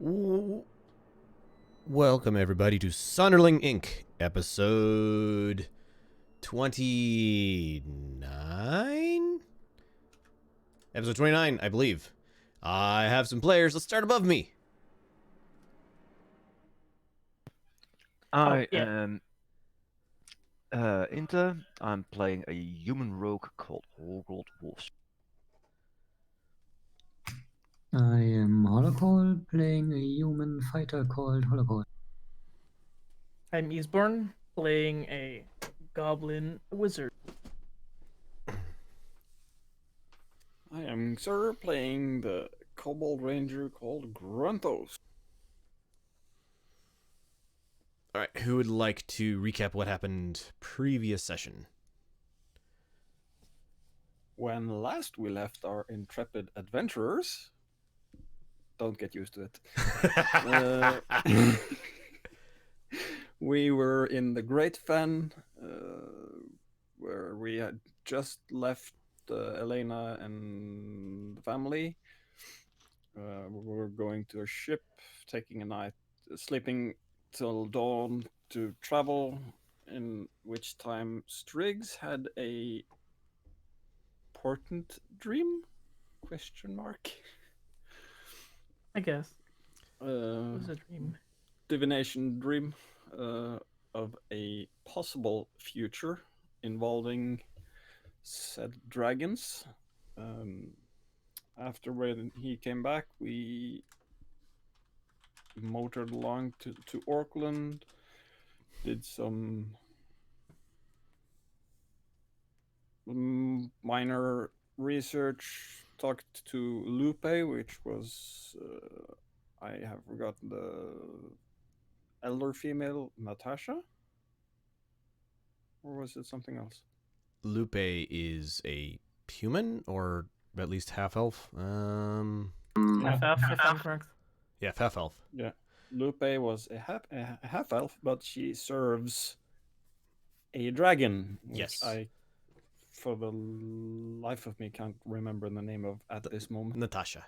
W- Welcome, everybody, to Sonderling Inc., episode 29? Episode 29, I believe. I have some players. Let's start above me. I yeah. am Inter. I'm playing a human rogue called Horgold Wolf. I am Holocaust, playing a human fighter called Holocaust. I'm Eastbourne, playing a goblin wizard. I am Sir, playing the Kobold Ranger called Grunthos. All right, who would like to recap what happened previous session? When last we left our intrepid adventurers, don't get used to it. We were in the Great Fen, where we had just left Elena and the family. We were going to a ship, taking a night, sleeping till dawn to travel, in which time Striggs had a portent dream? Question mark. I guess. It Uh, was a dream. divination dream of a possible future involving said dragons. After when he came back, we motored along to Auckland, did some minor research, talked to Lupe, which was I have forgotten the elder female, Natasha, or was it something else? Lupe is a human, or at least half-elf. Half, if I'm correct. Yeah, half-elf. Yeah, Lupe was a half elf, but she serves a dragon, which Yes. I, for the life of me, can't remember the name of at this moment. Natasha.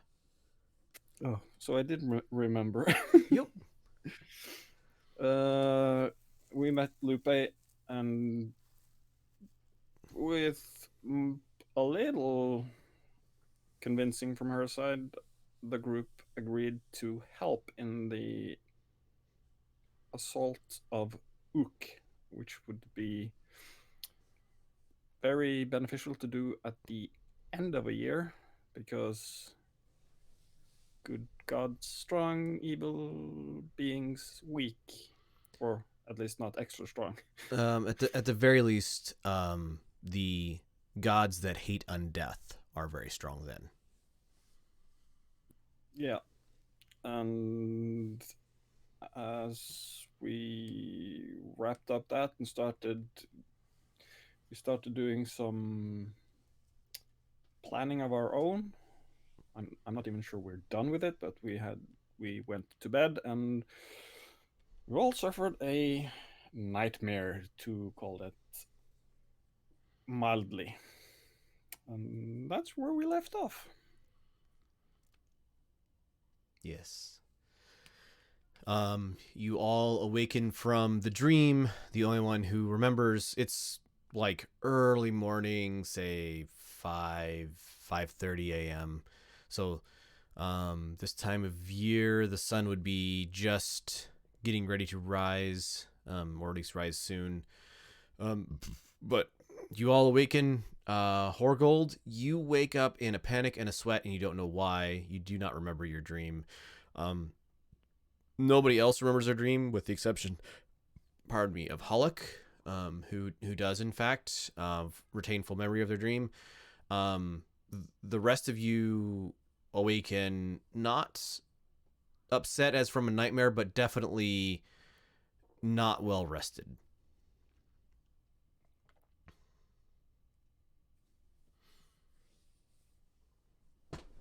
Oh, so I did remember. Yep. We met Lupe, and with a little convincing from her side, the group agreed to help in the assault of Ook, which would be very beneficial to do at the end of a year, because good gods strong, evil beings weak, or at least not extra strong. At the very least, the gods that hate undeath are very strong then. Yeah, and as we wrapped up that and we started doing some planning of our own. I'm not even sure we're done with it, but we went to bed, and we all suffered a nightmare, to call it mildly. And that's where we left off. Yes. You all awaken from the dream. The only one who remembers, it's like early morning, say 5:30 a.m. So, this time of year, the sun would be just getting ready to rise, or at least rise soon. But you all awaken. Horgold, you wake up in a panic and a sweat, and you don't know why. You do not remember your dream. Nobody else remembers their dream, with the exception, pardon me, of Hulk, who does in fact retain full memory of their dream. The rest of you awaken not upset as from a nightmare, but definitely not well rested.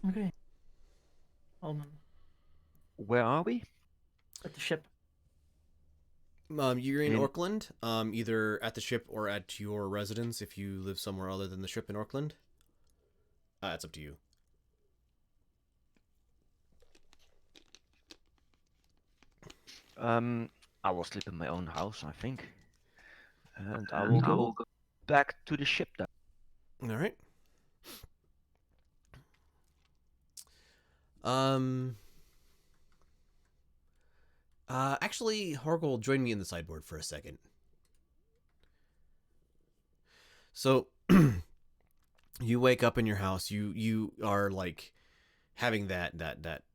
Okay. Alman, Where are we? at the ship. You're in In- Auckland, either at the ship or at your residence if you live somewhere other than the ship in Auckland. It's up to you. I will sleep in my own house, I think. And I will go back to the ship then. All right. Um. Actually, Horgel, join me in the sideboard for a second. So, you wake up in your house. You are like having that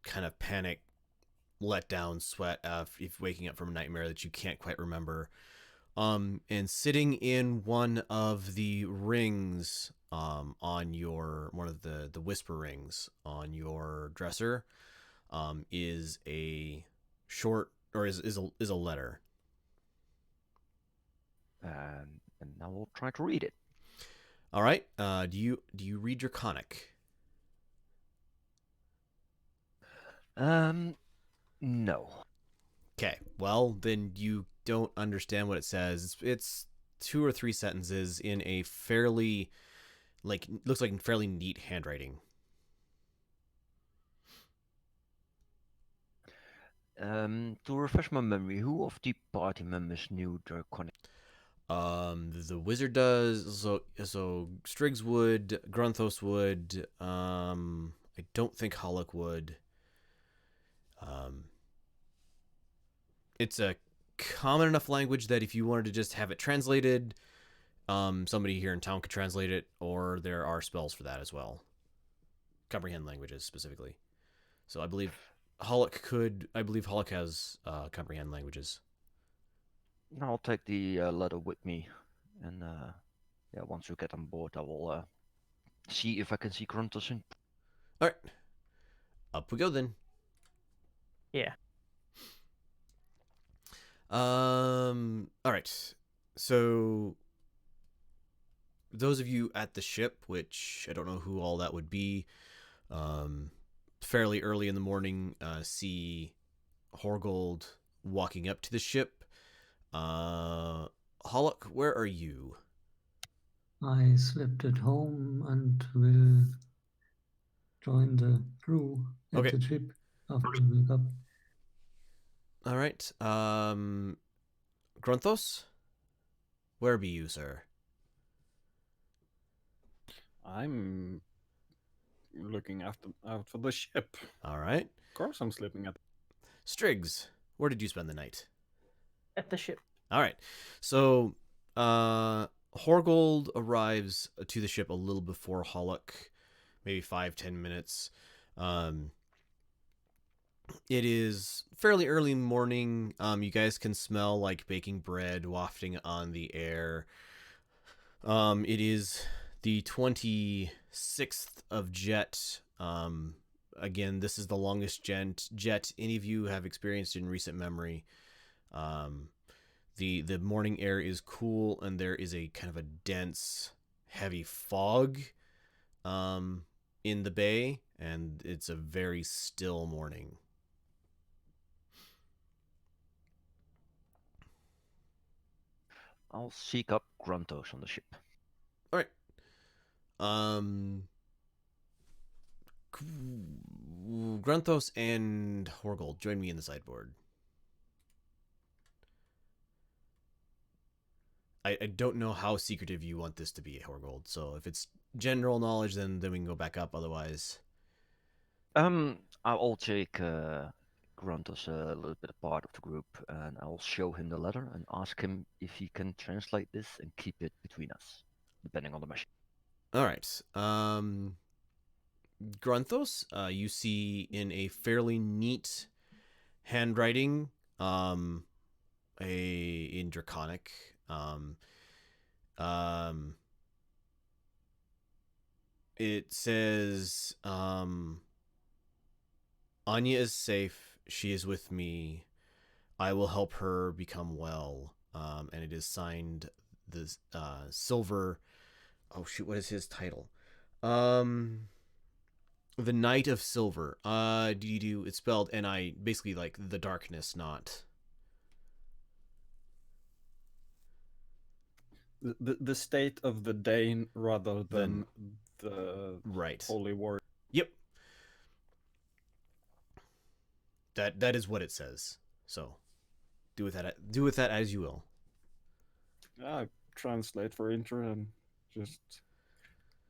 kind of panic, let down sweat if waking up from a nightmare that you can't quite remember. And sitting in one of the rings, on your one of the whisper rings on your dresser, is a short or is a letter. And I will try to read it. All right. Do you read Draconic? No. Okay. Well, then you don't understand what it says. It's 2 or 3 sentences in a fairly looks like fairly neat handwriting. To refresh my memory, who of the party members knew Draconic? The wizard does. So Striggs would, Grunthos would. I don't think Hollick would. It's a common enough language that if you wanted to just have it translated, somebody here in town could translate it, or there are spells for that as well. Comprehend languages specifically. So I believe Hollick could. I believe Hollick has comprehend languages. I'll take the letter with me, and yeah, once you get on board, I will see if I can see Gruntos in. All right, up we go then. Yeah. All right. So those of you at the ship, which I don't know who all that would be, fairly early in the morning, see Horgold walking up to the ship. Hollock, where are you? I slept at home and will join the crew at Okay. the ship after we wake up. All right. Grunthos, where be you, sir? I'm looking out for the ship. All right. Of course, I'm sleeping at. Striggs, where did you spend the night? At the ship. All right. So, Horgold arrives to the ship a little before Hollock, maybe 5-10 minutes. It is fairly early morning. You guys can smell like baking bread wafting on the air. It is the 26th of Jet. Again, this is the longest jet any of you have experienced in recent memory. The morning air is cool, and there is a kind of a dense, heavy fog in the bay, and it's a very still morning. I'll seek up Gruntos on the ship. All right. Grunthos and Horgold, join me in the sideboard. I don't know how secretive you want this to be, Horgold. So if it's general knowledge, then we can go back up. Otherwise, I'll take Gruntos a little bit a part of the group, and I'll show him the letter and ask him if he can translate this and keep it between us, depending on the mission. all right. Grunthos, you see in a fairly neat handwriting, in Draconic, it says, Anya is safe. She is with me. I will help her become well. And it is signed the Silver. Oh shoot! What is his title? The Knight of Silver. It's spelled N-I, basically like the darkness, not. The state of the Dane rather than the Right. holy war. Yep. That is what it says. So, Do with that as you will. I translate for Inter and just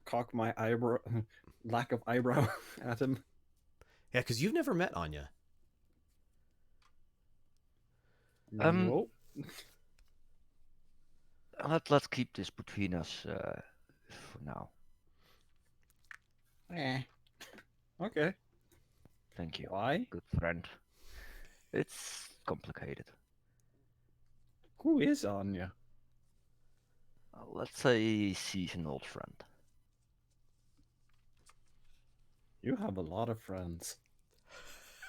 cock my eyebrow, lack of eyebrow at him. Yeah, because you've never met Anya. Nope. Let's keep this between us for now. Okay. Thank you. Why? Good friend. It's complicated. Who is Anya? Let's say she's an old friend. You have a lot of friends.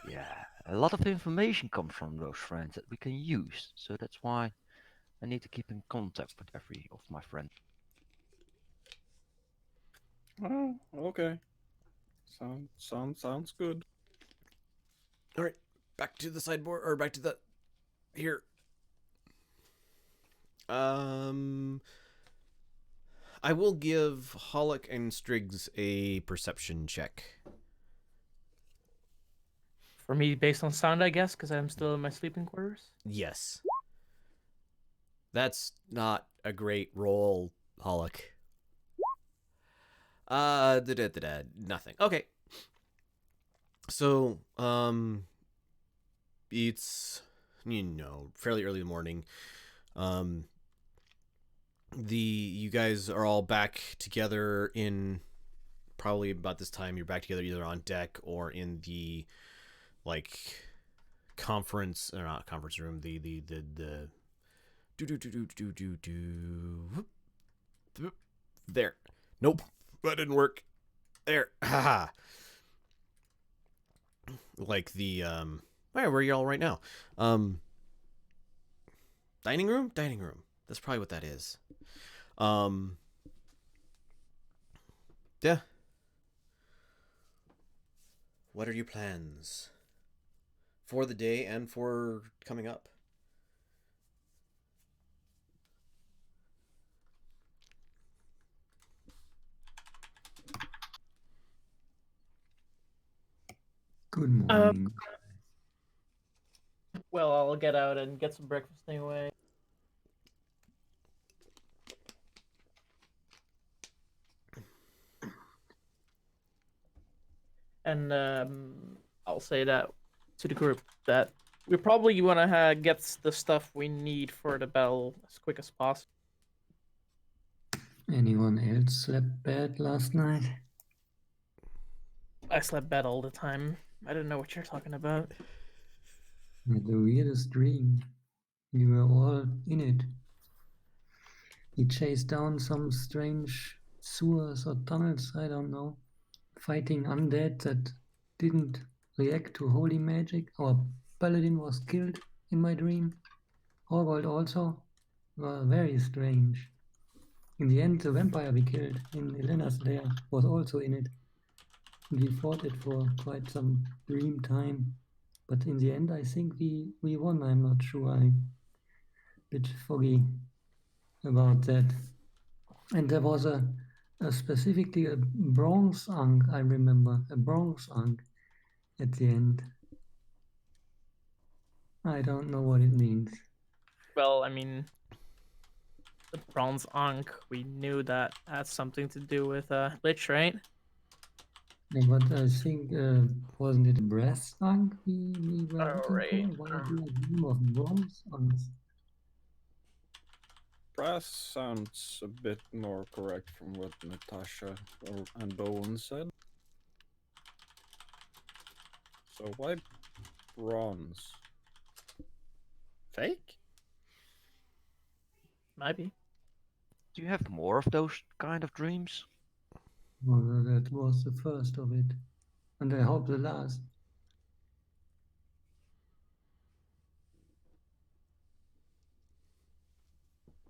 Yeah, a lot of information comes from those friends that we can use, so that's why I need to keep in contact with every of my friends. Oh, okay. Sounds good. All right, back to the sideboard, or back to the here. I will give Hollick and Striggs a perception check. For me, based on sound, I guess, because I'm still in my sleeping quarters. Yes. That's not a great roll, Hollick. Nothing. Okay. So, it's, fairly early in the morning. You guys are all back together in probably about this time. You're back together either on deck or in the conference, or not conference room, the there. Nope, that didn't work. There. Haha. Where are y'all right now? Dining room. That's probably what that is. Yeah. What are your plans for the day and for coming up? Good morning. Well, I'll get out and get some breakfast anyway. And I'll say that to the group that we probably want to get the stuff we need for the battle as quick as possible. Anyone else slept bad last night? I slept bad all the time. I don't know what you're talking about. I had the weirdest dream. We were all in it. We chased down some strange sewers or tunnels, I don't know, fighting undead that didn't react to holy magic. Our paladin was killed in my dream. Horgold also. Well, very strange. In the end, the vampire we killed in Elena's lair was also in it. We fought it for quite some dream time. But in the end, I think we won. I'm not sure. I'm a bit foggy about that. And there was specifically a bronze ankh, I remember. A bronze ankh at the end. I don't know what it means. Well, I mean, the bronze ankh, we knew that had something to do with Lich, right? Yeah, but I think, wasn't it a brass ankh we were Oh, looking right. for? Why do I dream of bronze ankhs? Brass sounds a bit more correct from what Natasha and Bowen said. So why bronze? Fake? Might be. Do you have more of those kind of dreams? Well, that was the first of it. And I hope the last.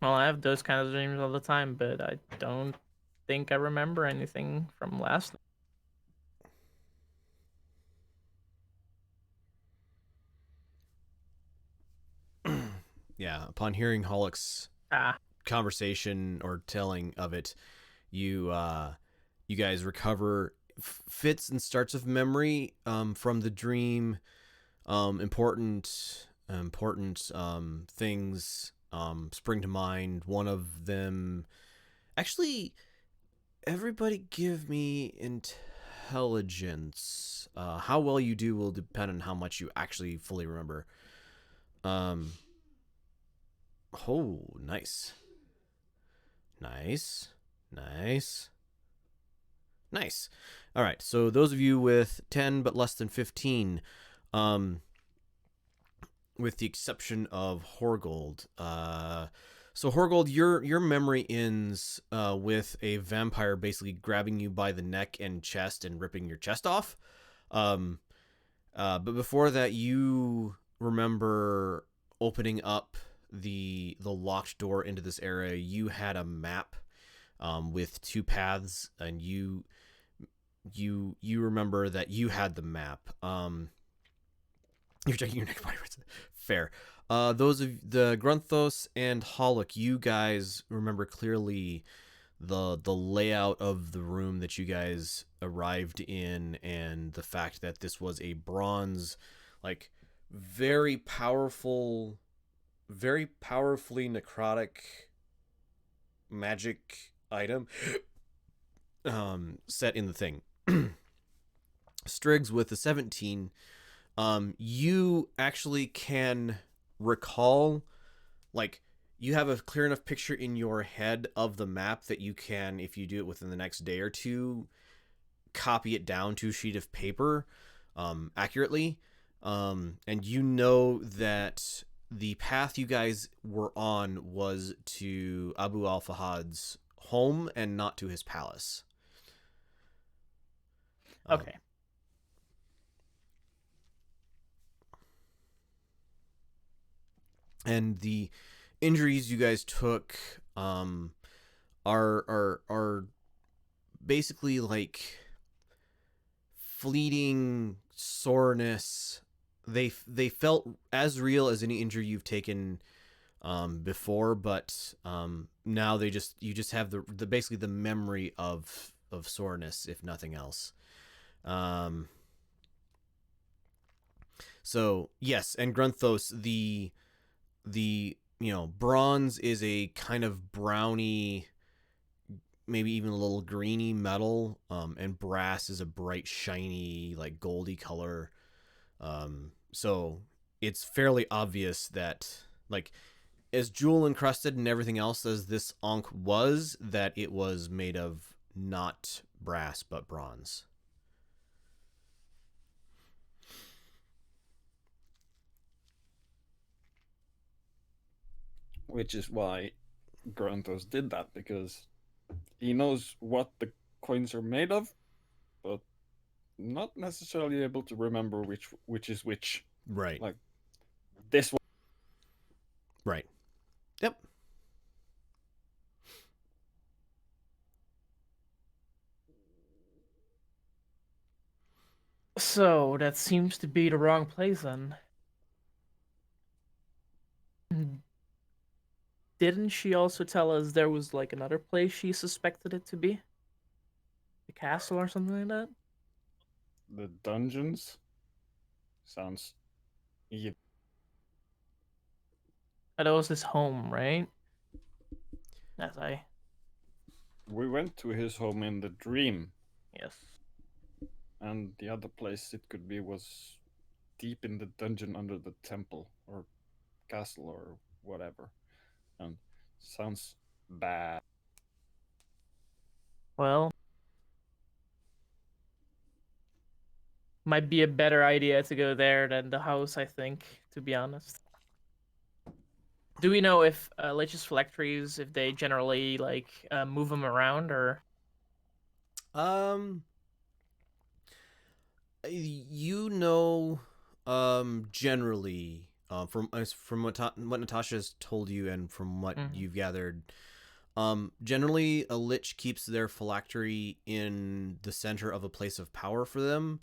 Well, I have those kind of dreams all the time, but I don't think I remember anything from last night. Yeah, upon hearing Hollick's Ah, conversation or telling of it, you guys recover fits and starts of memory from the dream, important important things spring to mind. One of them, actually, everybody give me intelligence. How well you do will depend on how much you actually fully remember. Oh, nice. Nice. All right, so those of you with 10 but less than 15, with the exception of Horgold. So Horgold, your memory ends with a vampire basically grabbing you by the neck and chest and ripping your chest off. But before that, you remember opening up the locked door into this area. You had a map with two paths, and you remember that you had the map. You're checking your neck body parts. Fair. Those of the Grunthos and Hollick, you guys remember clearly the layout of the room that you guys arrived in, and the fact that this was a bronze, like very powerfully necrotic magic item set in the thing. Striggs with the 17, you actually can recall, like, you have a clear enough picture in your head of the map that you can, if you do it within the next day or two, copy it down to a sheet of paper accurately. And you know that the path you guys were on was to Abu al-Fahad's home and not to his palace. Okay. And the injuries you guys took are basically like fleeting soreness. They felt as real as any injury you've taken before, but now you just have the basically the memory of soreness, if nothing else. So yes, and Grunthos, the bronze is a kind of browny, maybe even a little greeny metal, and brass is a bright, shiny, like goldy color. So it's fairly obvious that, like, as jewel encrusted and everything else as this Ankh was, that it was made of not brass but bronze. Which is why Grantos did that, because he knows what the coins are made of, but not necessarily able to remember which is which. Right. Like this one. Right. Yep. So that seems to be the wrong place then. Didn't she also tell us there was like another place she suspected it to be? A castle or something like that? The dungeons sounds evil. That was his home, right? We went to his home in the dream, Yes. and the other place it could be was deep in the dungeon under the temple or castle or whatever. And sounds bad. Well, might be a better idea to go there than the house, I think, to be honest. Do we know if Lich's phylacteries, if they generally like move them around, or generally, from what Natasha has told you and from what you've gathered, generally a lich keeps their phylactery in the center of a place of power for them,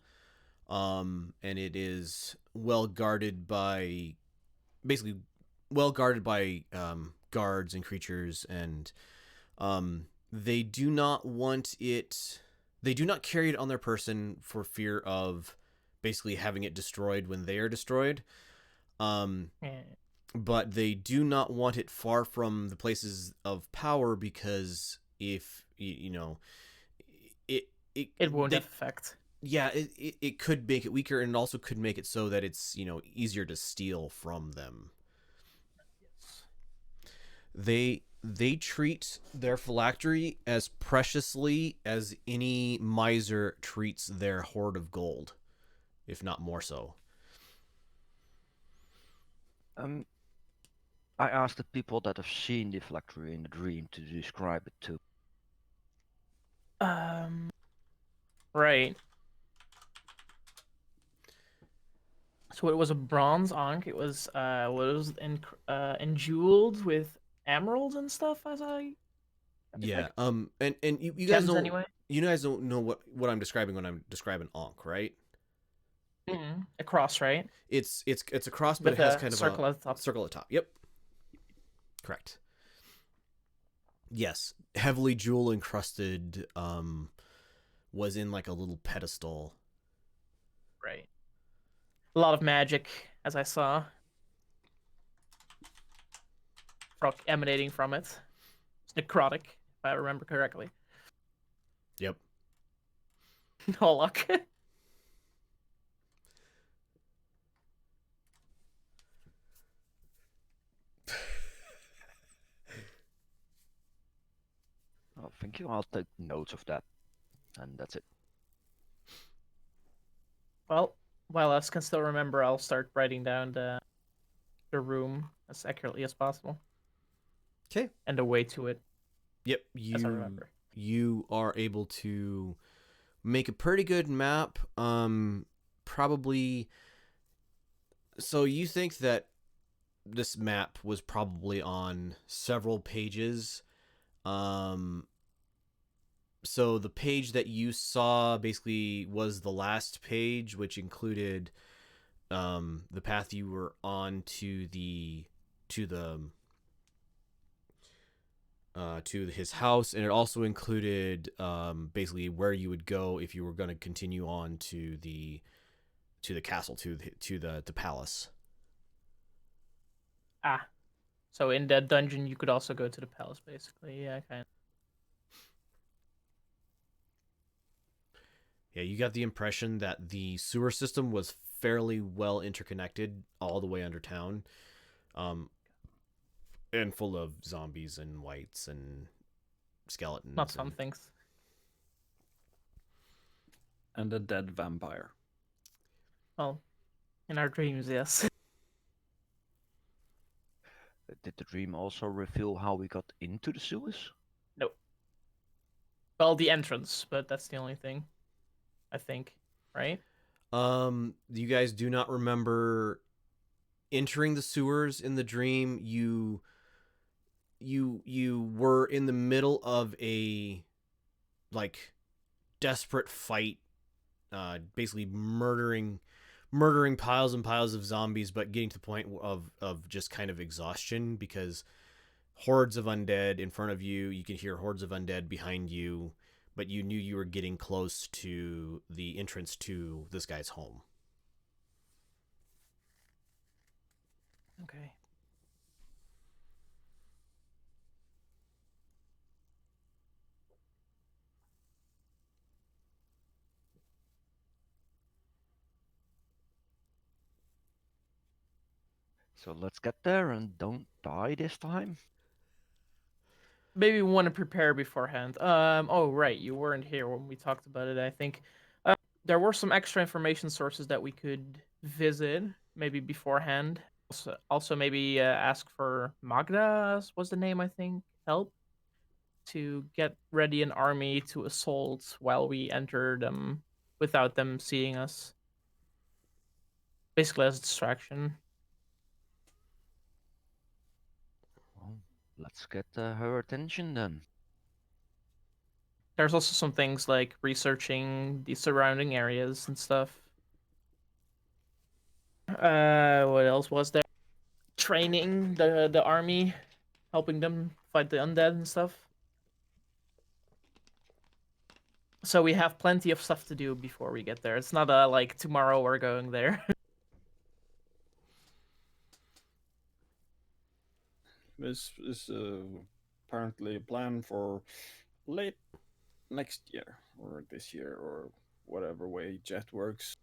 and it is well guarded by guards and creatures, and they do not carry it on their person for fear of basically having it destroyed when they are destroyed. Yeah. But they do not want it far from the places of power because if you know It won't they, have effect. yeah, it could make it weaker, and it also could make it so that it's easier to steal from them. Yes. They treat their phylactery as preciously as any miser treats their hoard of gold, if not more so. I asked the people that have seen the phylactery in the dream to describe it to. Right. So it was a bronze ankh. It was enjeweled with emeralds and stuff, as I Yeah. And you guys gems don't anyway. you guys don't know what I'm describing when I'm describing Ankh, right? A cross, right? It's a cross, but With it has a kind of circle a at the top. circle at the top. Yep. Correct. Yes, heavily jewel encrusted. Was in like a little pedestal. Right. A lot of magic, as I saw, emanating from it. It's necrotic, if I remember correctly. Yep. No luck. Oh, thank you. I'll take notes of that, and that's it. Well, while us can still remember, I'll start writing down the room as accurately as possible. Okay. And the way to it. Yep. As I remember. You are able to make a pretty good map. Probably. So you think that this map was probably on several pages. So the page that you saw basically was the last page, which included the path you were on to his house, and it also included basically where you would go if you were going to continue on to the castle, to the palace. Ah. So in that dungeon, you could also go to the palace, basically. Yeah, kind of. Yeah, you got the impression that the sewer system was fairly well interconnected all the way under town, and full of zombies and wights and skeletons. Not some things. And a dead vampire. Well, in our dreams, yes. Did the dream also reveal how we got into the sewers? No. Well, the entrance, but that's the only thing. I think, right? You guys do not remember entering the sewers in the dream. You were in the middle of a like desperate fight, basically murdering piles and piles of zombies, but getting to the point of just kind of exhaustion because hordes of undead in front of you. You can hear hordes of undead behind you, but you knew you were getting close to the entrance to this guy's home. Okay. So let's get there and don't die this time. Maybe we want to prepare beforehand. Oh, right. You weren't here when we talked about it, I think. There were some extra information sources that we could visit, maybe beforehand. Also maybe ask for Magda, was the name, I think, help to get ready an army to assault while we enter them without them seeing us. Basically as a distraction. Well, let's get her attention then. There's also some things like researching the surrounding areas and stuff. What else was there? Training the army, helping them fight the undead and stuff. So we have plenty of stuff to do before we get there. It's not like tomorrow we're going there. This is apparently a plan for late next year or this year or whatever way Jet works.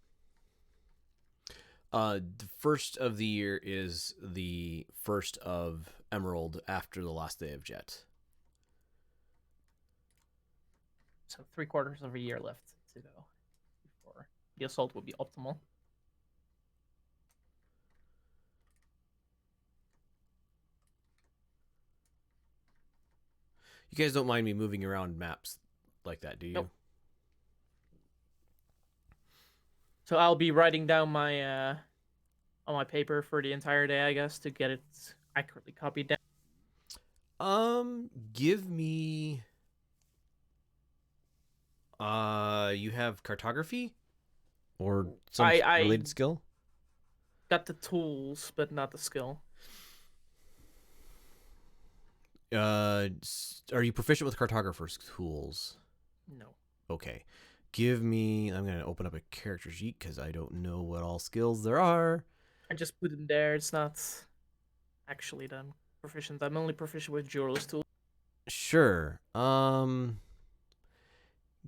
The first of the year is the first of Emerald after the last day of Jet. So 3/4 of a year left to go before the assault will be optimal. You guys don't mind me moving around maps like that, do you? Nope. So I'll be writing down my on my paper for the entire day, I guess, to get it accurately copied down. Give me. You have cartography, or some I related skill? got the tools, but not the skill. Are you proficient with cartographer's tools? No. Okay. Give me. I'm gonna open up a character sheet because I don't know what all skills there are. I just put them there. It's not actually that I'm proficient. I'm only proficient with jeweler's tools. Sure.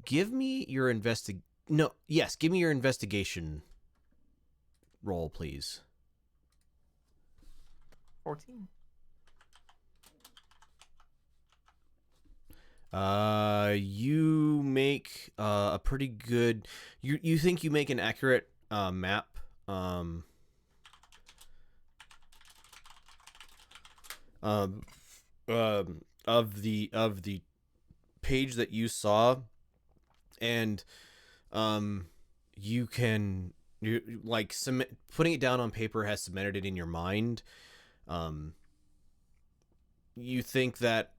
Give me your give me your investigation roll, please. 14. You make a pretty good. You think you make an accurate map. Of the page that you saw, and you like putting it down on paper has cemented it in your mind. You think that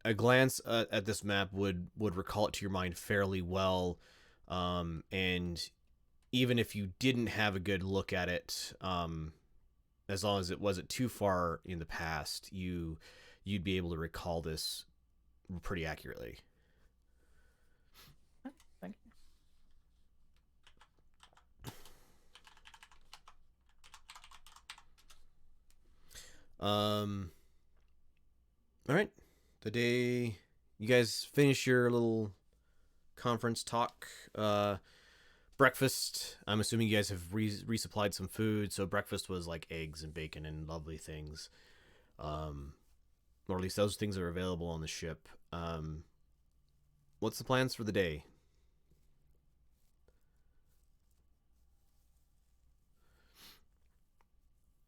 a glance at this map would recall it to your mind fairly well, and even if you didn't have a good look at it, as long as it wasn't too far in the past, you'd be able to recall this pretty accurately. Thank you. All right. The day you guys finish your little conference talk, breakfast. I'm assuming you guys have resupplied some food, so breakfast was like eggs and bacon and lovely things. Or at least those things are available on the ship. What's the plans for the day?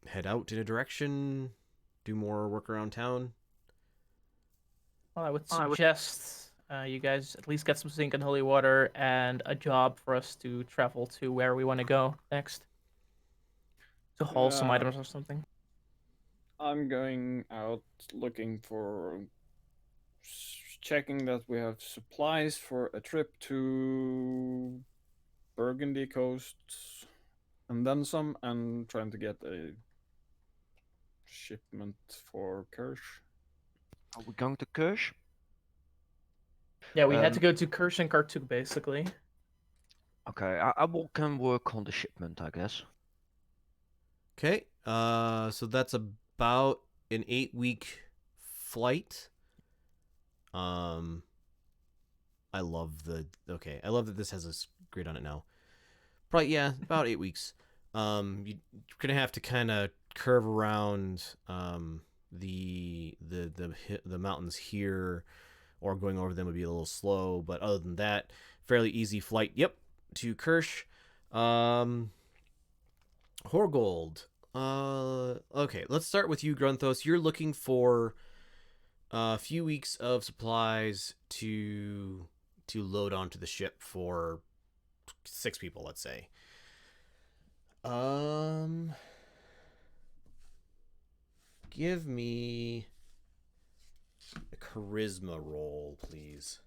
Head out in a direction, do more work around town. Well, I would suggest you guys at least get some zinc and holy water and a job for us to travel to where we want to go next. To haul some Yeah. items or something. I'm going out looking for checking that we have supplies for a trip to Burgundy coast and then some, and trying to get a shipment for Kirsch. Are we going to Kirsch? Yeah, we had to go to Kirsch and Khartoum, basically. Okay, I can work on the shipment, I guess. Okay. So that's about an 8-week flight. I love that this has a grid on it now. Probably, yeah, about 8 weeks. You're gonna have to kind of curve around the mountains here, or going over them would be a little slow. But other than that, fairly easy flight. Yep, to Kirsch. Horgold. Okay, let's start with you, Grunthos. You're looking for a few weeks of supplies to load onto the ship for 6 people, let's say. Give me a charisma roll, please.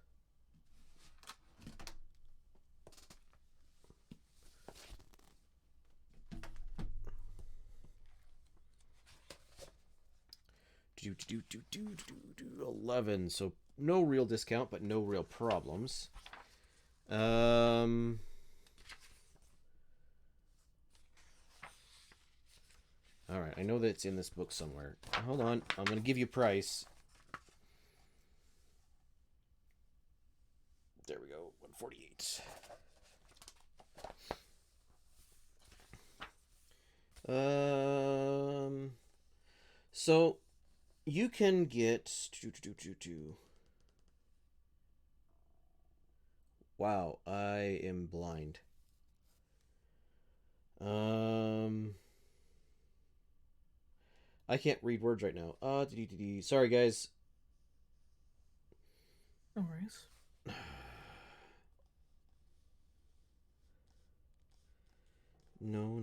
Do 11, so no real discount, but no real problems. All right, I know that it's in this book somewhere. Hold on. I'm going to give you a price. There we go. 148. So you can get Wow, I am blind. I can't read words right now. Sorry guys. No worries. No.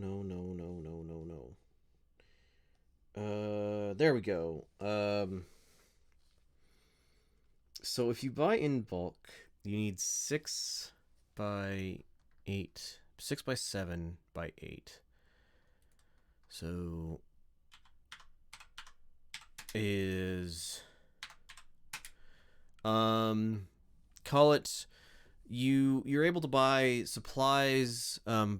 There we go. So if you buy in bulk, you need 6 by 8, 6 by 7 by 8. So is call it you're able to buy supplies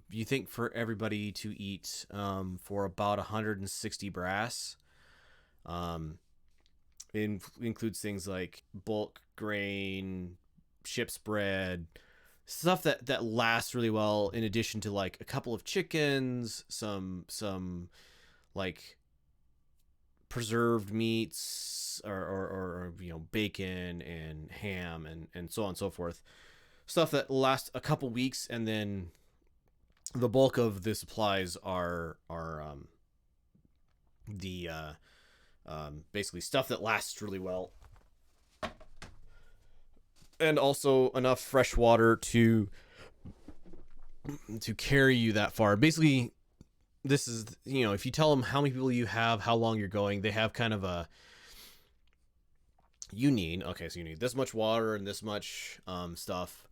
you think for everybody to eat for about 160 brass. It includes things like bulk grain, ship's bread, stuff that lasts really well, in addition to like a couple of chickens, some like preserved meats or bacon and ham and so on and so forth. Stuff that lasts a couple weeks, and then the bulk of the supplies are basically stuff that lasts really well, and also enough fresh water to carry you that far. Basically, this is, if you tell them how many people you have, how long you're going, they have kind of a, you need this much water and this much stuff.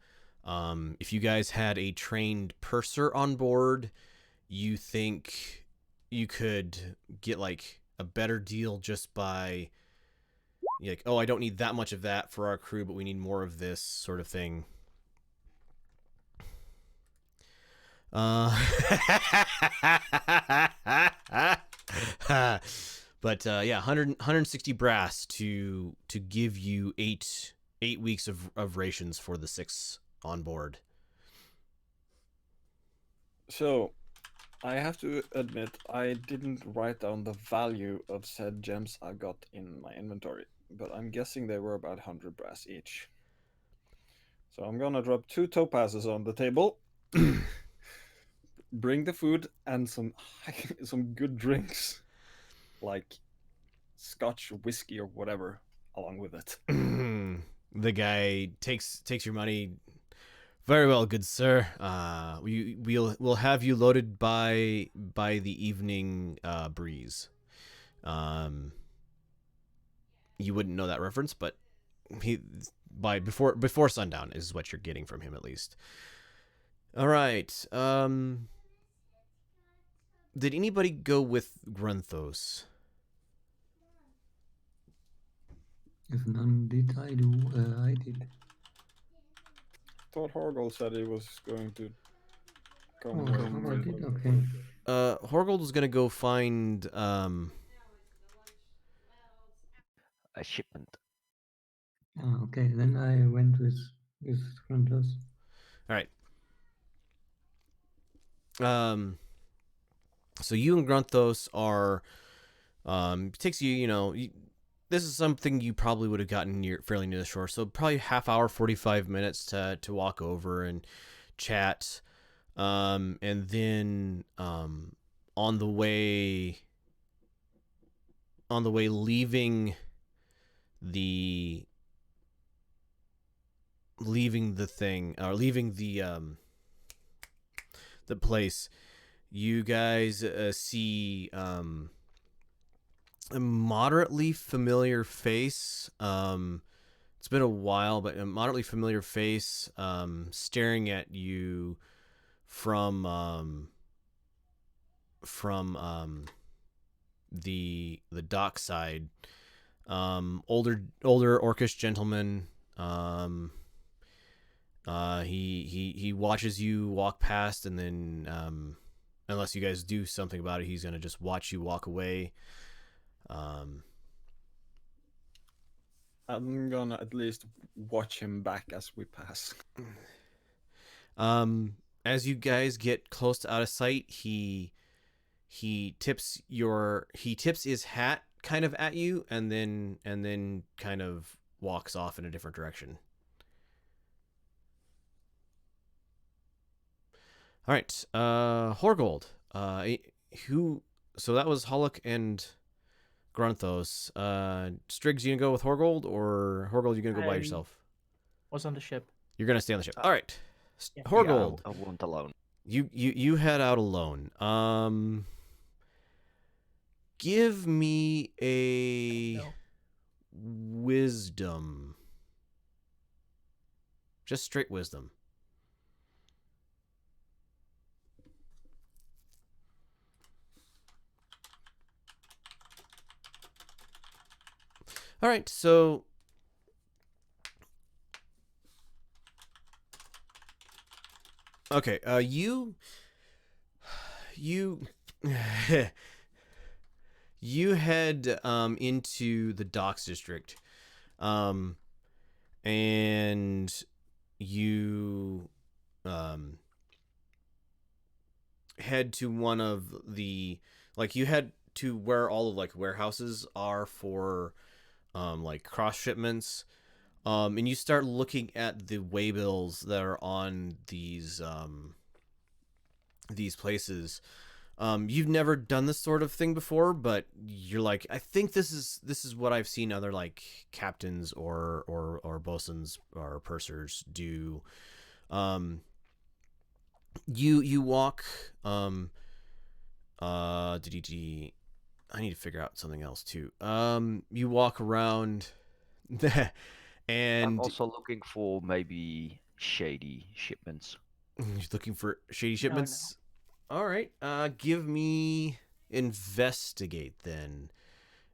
If you guys had a trained purser on board, you think you could get like a better deal just by like, oh, I don't need that much of that for our crew, but we need more of this sort of thing. But yeah, 160 brass to give you eight weeks of rations for the 6 on board. So, I have to admit, I didn't write down the value of said gems I got in my inventory, but I'm guessing they were about 100 brass each. So I'm gonna drop 2 topazes on the table, bring the food and some good drinks, like scotch, whiskey, or whatever, along with it. The guy takes your money. Very well, good sir. We'll have you loaded by the evening breeze. You wouldn't know that reference, but before sundown is what you're getting from him, at least. All right. Did anybody go with Grunthos? If none did, I do. I did. Thought Horgol said he was going to come. Oh, Horgol did. Okay. Horgold was gonna go find A shipment. Okay, then I went with Gruntos. All right. So you and Grunthos are, it takes you, this is something you probably would have gotten fairly near the shore. So probably half hour, 45 minutes to walk over and chat. And then, on the way leaving the thing, or leaving the place, you guys see a moderately familiar face. It's been a while, but a moderately familiar face staring at you from the dock side. Older orcish gentleman. He watches you walk past, and then unless you guys do something about it, he's gonna just watch you walk away. I'm gonna at least watch him back as we pass. As you guys get close to out of sight, he tips his hat kind of at you, and then kind of walks off in a different direction. All right, Horgold. So that was Hollock and Grunthos. Striggs, you gonna go with Horgold, or Horgold, you gonna go by yourself? Was on the ship. You're gonna stay on the ship. All right, Yeah. Horgold. Yeah, I want alone. You head out alone. Give me a No. wisdom. Just straight wisdom. All right, so okay, you you head into the docks district, and you head to one of the, like, you head to where all of like warehouses are for like cross shipments, and you start looking at the waybills that are on these places. You've never done this sort of thing before, but you're like, I think this is what I've seen other like captains or bosuns or pursers do. You walk. I need to figure out something else too. You walk around, and I'm also looking for maybe shady shipments. you're looking for shady No. shipments. All right. Give me investigate then.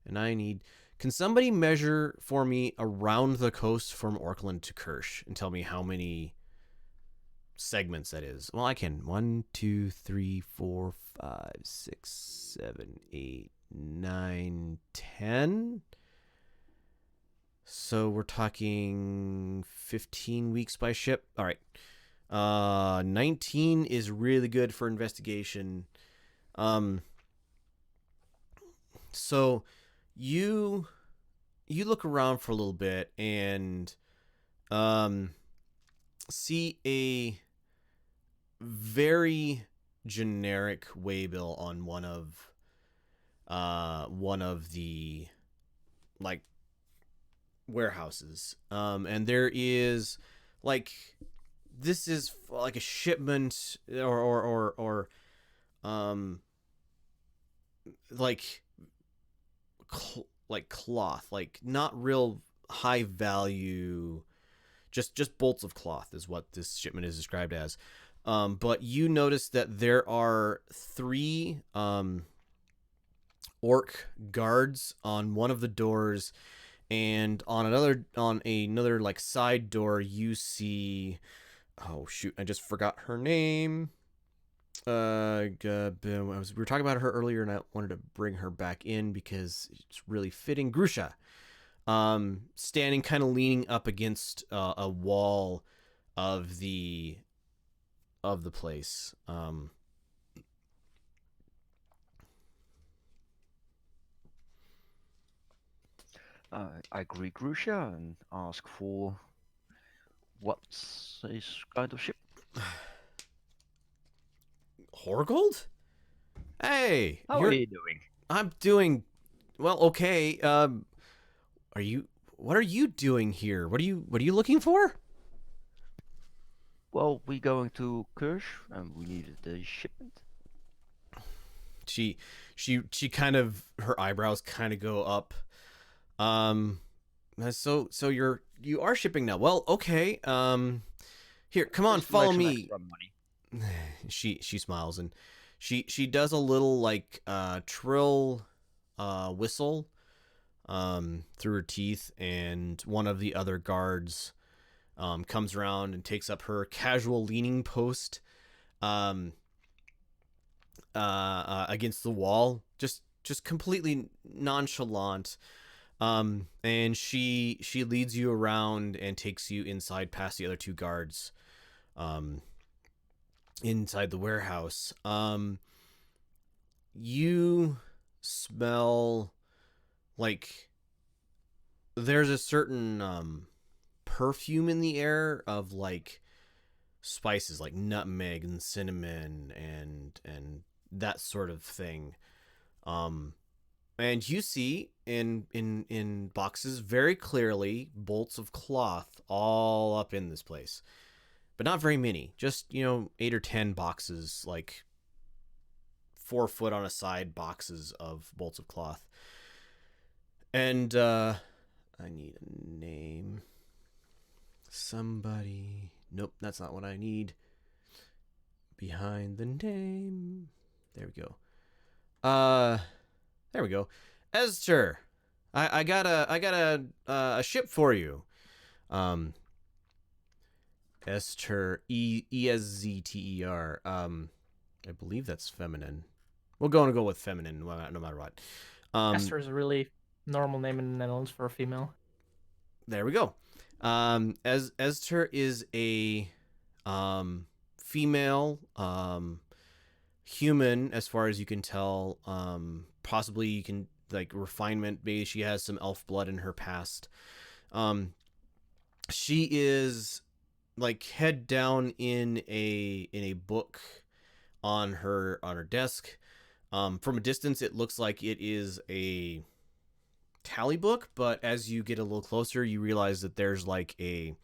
And I need. Can somebody measure for me around the coast from Orkland to Kirsch and tell me how many segments that is? Well, I can. 1, 2, 3, 4, 5, 6, 7, 8, 9, 10. So we're talking 15 weeks by ship. All right. 19 is really good for investigation. So you look around for a little bit and see a very generic waybill on one of the like warehouses. And there is like, this is like a shipment or like cloth, like not real high value, just bolts of cloth is what this shipment is described as. But you notice that there are 3 orc guards on one of the doors, and on another like side door you see, oh shoot, I just forgot her name. We were talking about her earlier, and I wanted to bring her back in because it's really fitting. Grusha, standing kind of leaning up against a wall of the place. I greet Grusha and ask for what's his kind of ship. Horgold? Hey, How are you doing? I'm doing well. Okay. What are you doing here? What are you looking for? Well, we going to Kirsch and we needed a shipment. She kind of, her eyebrows kind of go up. So you are shipping now. Well, okay. Here, come on, Just to follow make some me. extra money. She smiles, and she does a little like trill whistle through her teeth, and one of the other guards comes around and takes up her casual leaning post. against the wall, just completely nonchalant. And she leads you around and takes you inside past the other two guards, inside the warehouse. You smell like there's a certain perfume in the air of like spices like nutmeg and cinnamon and that sort of thing. And you see in boxes very clearly bolts of cloth all up in this place, but not very many. Just 8 or 10 boxes, like 4 foot on a side boxes of bolts of cloth. And I need a name. Somebody. Nope, that's not what I need. Behind the name. There we go. There we go. Esther, I got a ship for you. Esther, Ezter. I believe that's feminine. We're going to go with feminine no matter what. Esther is a really normal name in the Netherlands for a female. There we go. As Esther is a female human, as far as you can tell. Possibly you can like refinement. Maybe she has some elf blood in her past. She is like head down in a book on her desk. From a distance, it looks like it is a tally book, but as you get a little closer, you realize that there's like a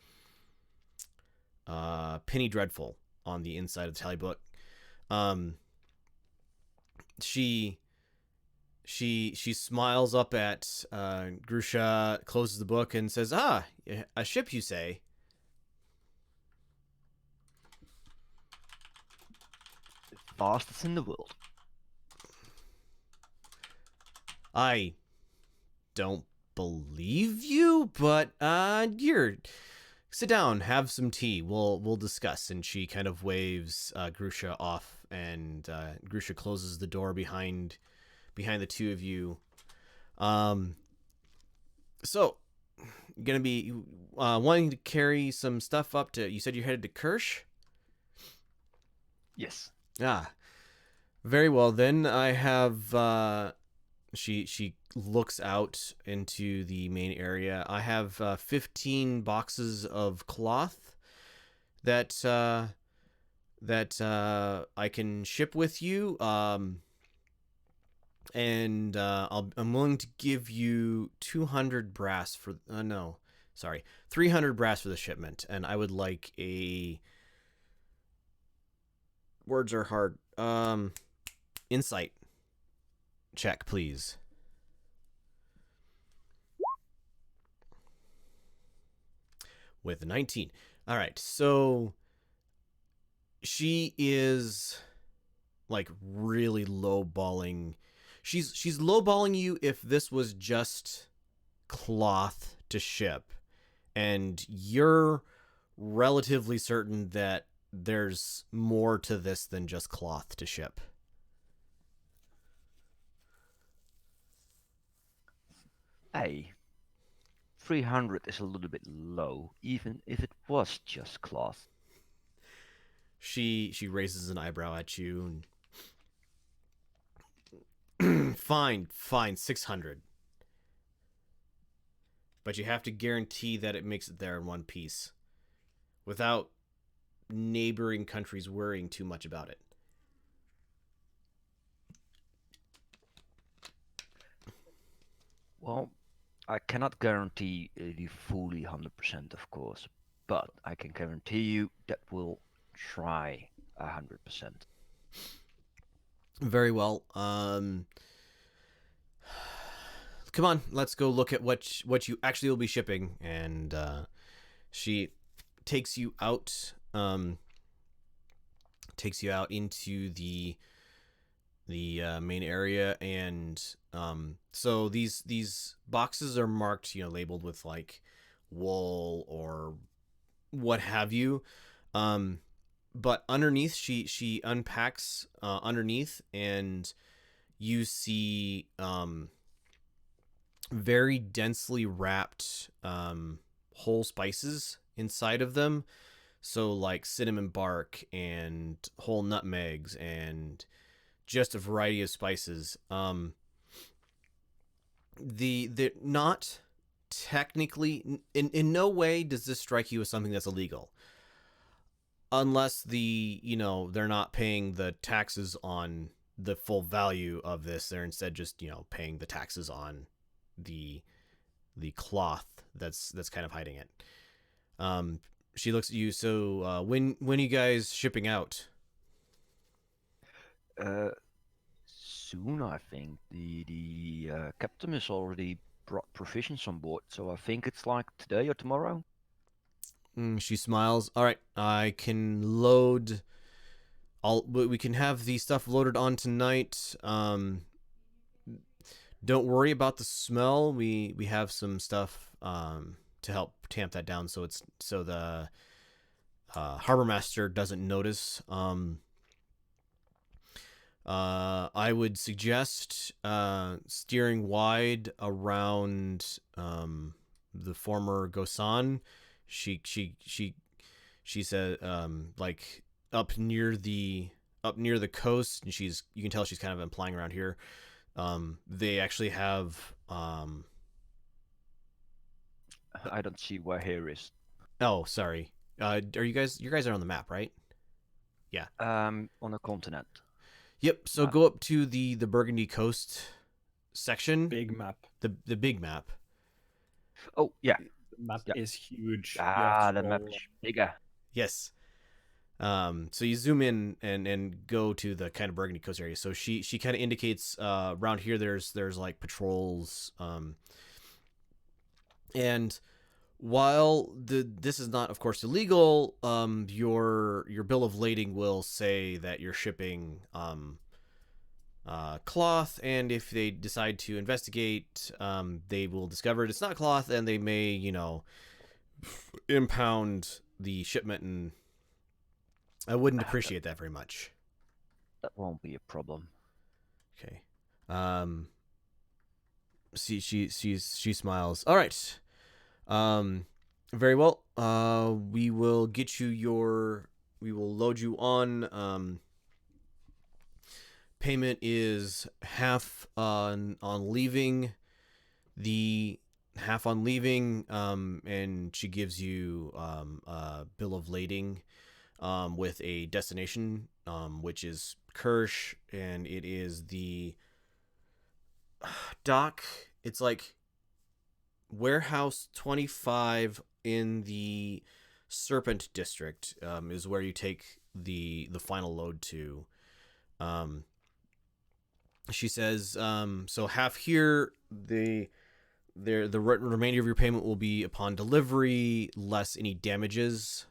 Penny Dreadful on the inside of the tally book. She smiles up at Grusha, closes the book, and says, "Ah, a ship, you say?" The fastest in the world. I don't believe you, but here, sit down, have some tea. We'll discuss. And she kind of waves Grusha off, and Grusha closes the door behind the two of you. So gonna be wanting to carry some stuff up to. You said you're headed to Kirsch. Yes. Ah, very well then. I have. She looks out into the main area. I have 15 boxes of cloth that I can ship with you. And I'm willing to give you 200 brass for 300 brass for the shipment, and I would like a words are hard insight check, please. With a 19. All right, so she is like really lowballing. She's lowballing you if this was just cloth to ship, and you're relatively certain that there's more to this than just cloth to ship. Hey, 300 is a little bit low, even if it was just cloth. She raises an eyebrow at you. And fine, 600. But you have to guarantee that it makes it there in one piece, without neighboring countries worrying too much about it. Well, I cannot guarantee the fully 100%, of course, but I can guarantee you that we'll try 100%. Very well. Come on, let's go look at what you actually will be shipping. And she takes you out into the main area. And so these boxes are marked, labeled with like wool or what have you. but underneath, she unpacks underneath, and you see very densely wrapped whole spices inside of them. So like cinnamon bark and whole nutmegs and just a variety of spices. The not technically, in no way does this strike you as something that's illegal, unless they're not paying the taxes on the full value of this. They're instead just paying the taxes on the cloth that's kind of hiding it. She looks at you. So when are you guys shipping out? Soon, I think. The captain has already brought provisions on board, so I think it's like today or tomorrow. She smiles. All right, I can load. We can have the stuff loaded on tonight. Don't worry about the smell. We have some stuff to help tamp that down, so the harbor master doesn't notice. I would suggest steering wide around the former Gosan. She said like up near the coast, and you can tell she's kind of implying around here. They actually have I don't see where here is. oh, sorry. Are you guys are on the map, right? Yeah. On a continent. Yep. So go up to the Burgundy coast section. Big map. The big map. Oh yeah. The map Yeah. is huge. The map is bigger. Yes. So you zoom in and go to the kind of Burgundy coast area. So she kind of indicates around here there's like patrols. And while this is not, of course, illegal, your bill of lading will say that you're shipping cloth, and if they decide to investigate, they will discover it's not cloth, and they may impound the shipment, and I wouldn't appreciate that very much. That won't be a problem. Okay. She smiles. All right. Very well. We will load you on. Payment is half on leaving, and she gives you a bill of lading with a destination, which is Kirsch, and it is the dock. It's like Warehouse 25 in the Serpent District is where you take the final load to. She says, so half here, the remainder of your payment will be upon delivery, less any damages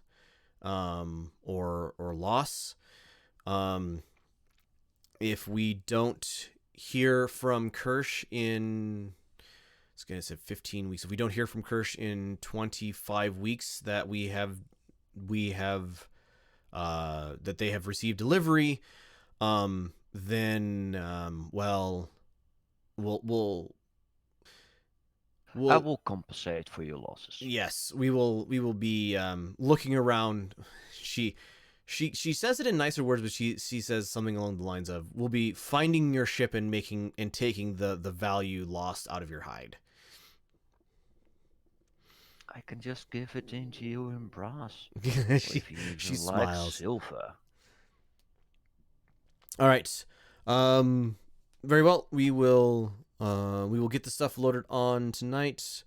or loss. If we don't hear from Kirsch in, it's going to say 15 weeks. If we don't hear from Kirsch in 25 weeks that that they have received delivery, then well, we'll I will compensate for your losses. Yes, we will be looking around. She says it in nicer words, but she says something along the lines of, "We'll be finding your ship and taking the value lost out of your hide." I can just give it into you in brass. she like smiles. Silver. All right. Very well. We will get the stuff loaded on tonight.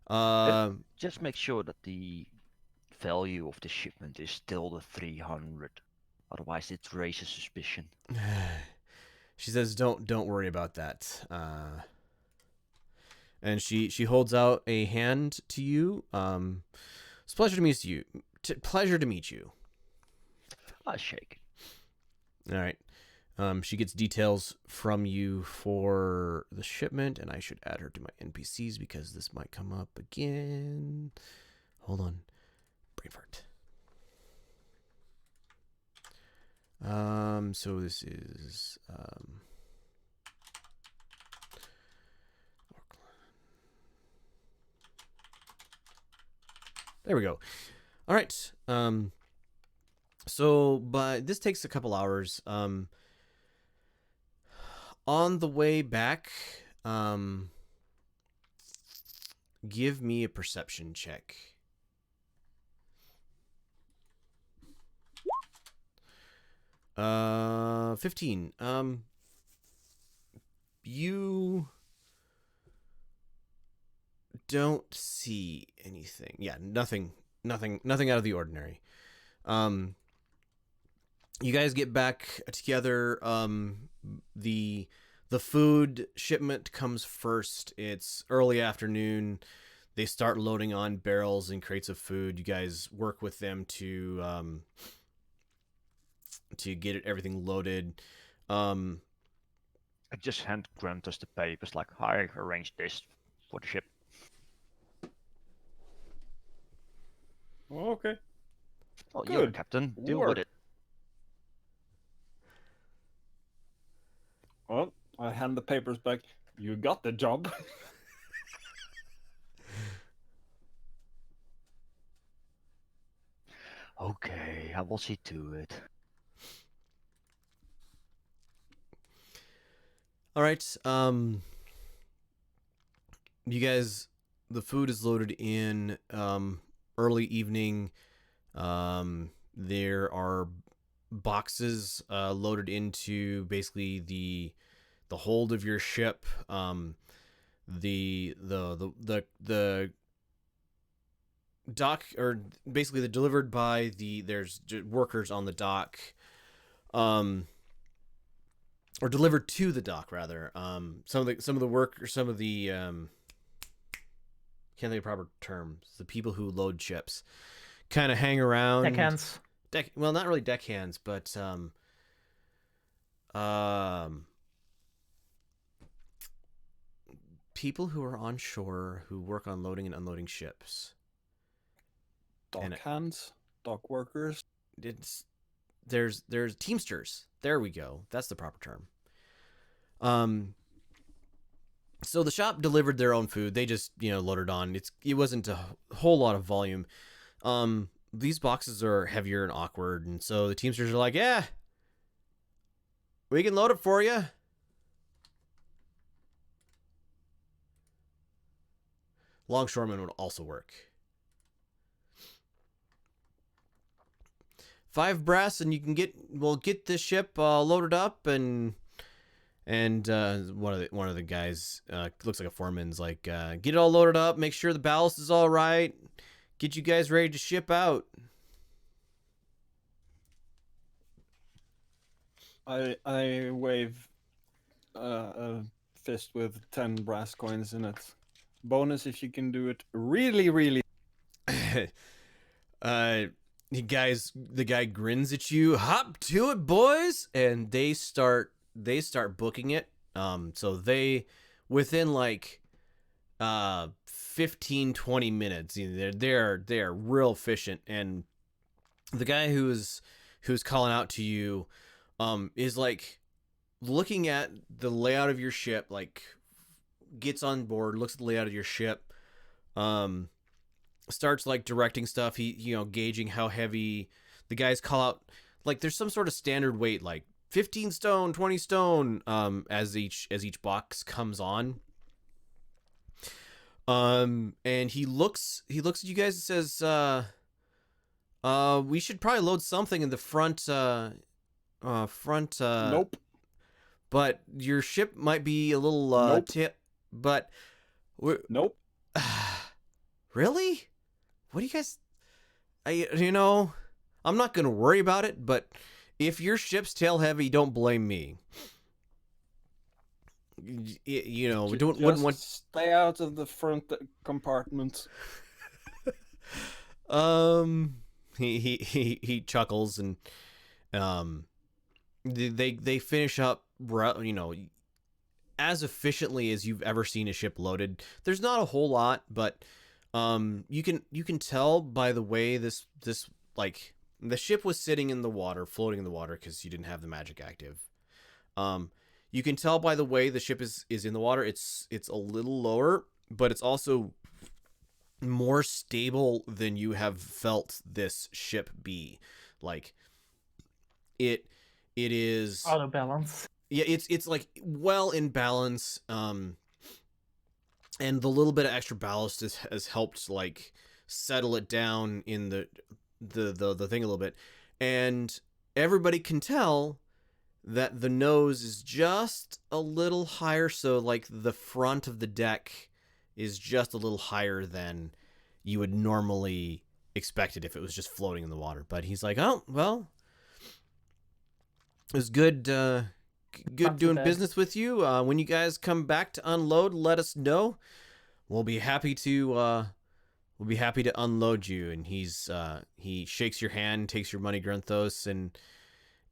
Just make sure that the value of the shipment is still the 300. Otherwise, it raises suspicion. She says, "Don't worry about that." And she holds out a hand to you. It's a pleasure to meet you. Pleasure to meet you. I shake it. All right. She gets details from you for the shipment, and I should add her to my NPCs because this might come up again. Hold on. Brain fart. So this is there we go. All right. But this takes a couple hours. On the way back, give me a perception check. Uh, 15. You don't see anything. Yeah, nothing out of the ordinary. You guys get back together. The food shipment comes first. It's early afternoon. They start loading on barrels and crates of food. You guys work with them to get everything loaded. I just hand Gruntus the papers, like, I arranged this for the ship. Okay. Oh, you're the Good captain. Deal work. with it. Well, I hand the papers back. You got the job. Okay, I will see to it. All right. You guys, the food is loaded in. Early evening. There are boxes loaded into basically the hold of your ship. The dock, or basically they're delivered by there's workers on the dock. Or delivered to the dock rather. Some of the workers, some of the can't think of proper terms. The people who load ships kind of hang around. Deckhands. Well, not really deckhands, but people who are on shore who work on loading and unloading ships. Dock hands, dock workers. There's teamsters. There we go. That's the proper term. So the shop delivered their own food. They just, loaded on. It wasn't a whole lot of volume. These boxes are heavier and awkward, and so the teamsters are like, yeah, we can load it for you. Longshoremen would also work. 5 brass, and you can get this ship loaded up, and one of the guys looks like a foreman's like, get it all loaded up, make sure the ballast is all right, get you guys ready to ship out. I wave a fist with 10 brass coins in it. Bonus if you can do it really, really. The guy grins at you. Hop to it, boys, and they start booking it. So they, within like 15-20 minutes, they're real efficient. And the guy who's calling out to you is like looking at the layout of your ship, like gets on board, looks at the layout of your ship, starts like directing stuff. He gauging how heavy. The guys call out like there's some sort of standard weight, like 15 stone, 20 stone, as each box comes on. And he looks at you guys and says, we should probably load something in the front. Nope. But your ship might be a little Nope. but Nope. Really? What do you guys? I'm not gonna worry about it, but if your ship's tail heavy, don't blame me. We wouldn't want. Stay out of the front compartment. He chuckles, and they finish up, as efficiently as you've ever seen a ship loaded. There's not a whole lot, but you can tell by the way this like The ship was sitting in the water, floating in the water because you didn't have the magic active. You can tell by the way the ship is in the water. It's a little lower, but it's also more stable than you have felt this ship be. Like it is Auto balance. yeah, it's like well in balance. And the little bit of extra ballast has helped like settle it down in the thing a little bit, and everybody can tell that the nose is just a little higher, so like the front of the deck is just a little higher than you would normally expect it if it was just floating in the water. But he's like, oh well, it was good Not too doing bad. business with you. When you guys come back to unload, let us know. We'll be happy to unload you. And he shakes your hand, takes your money, Grunthos,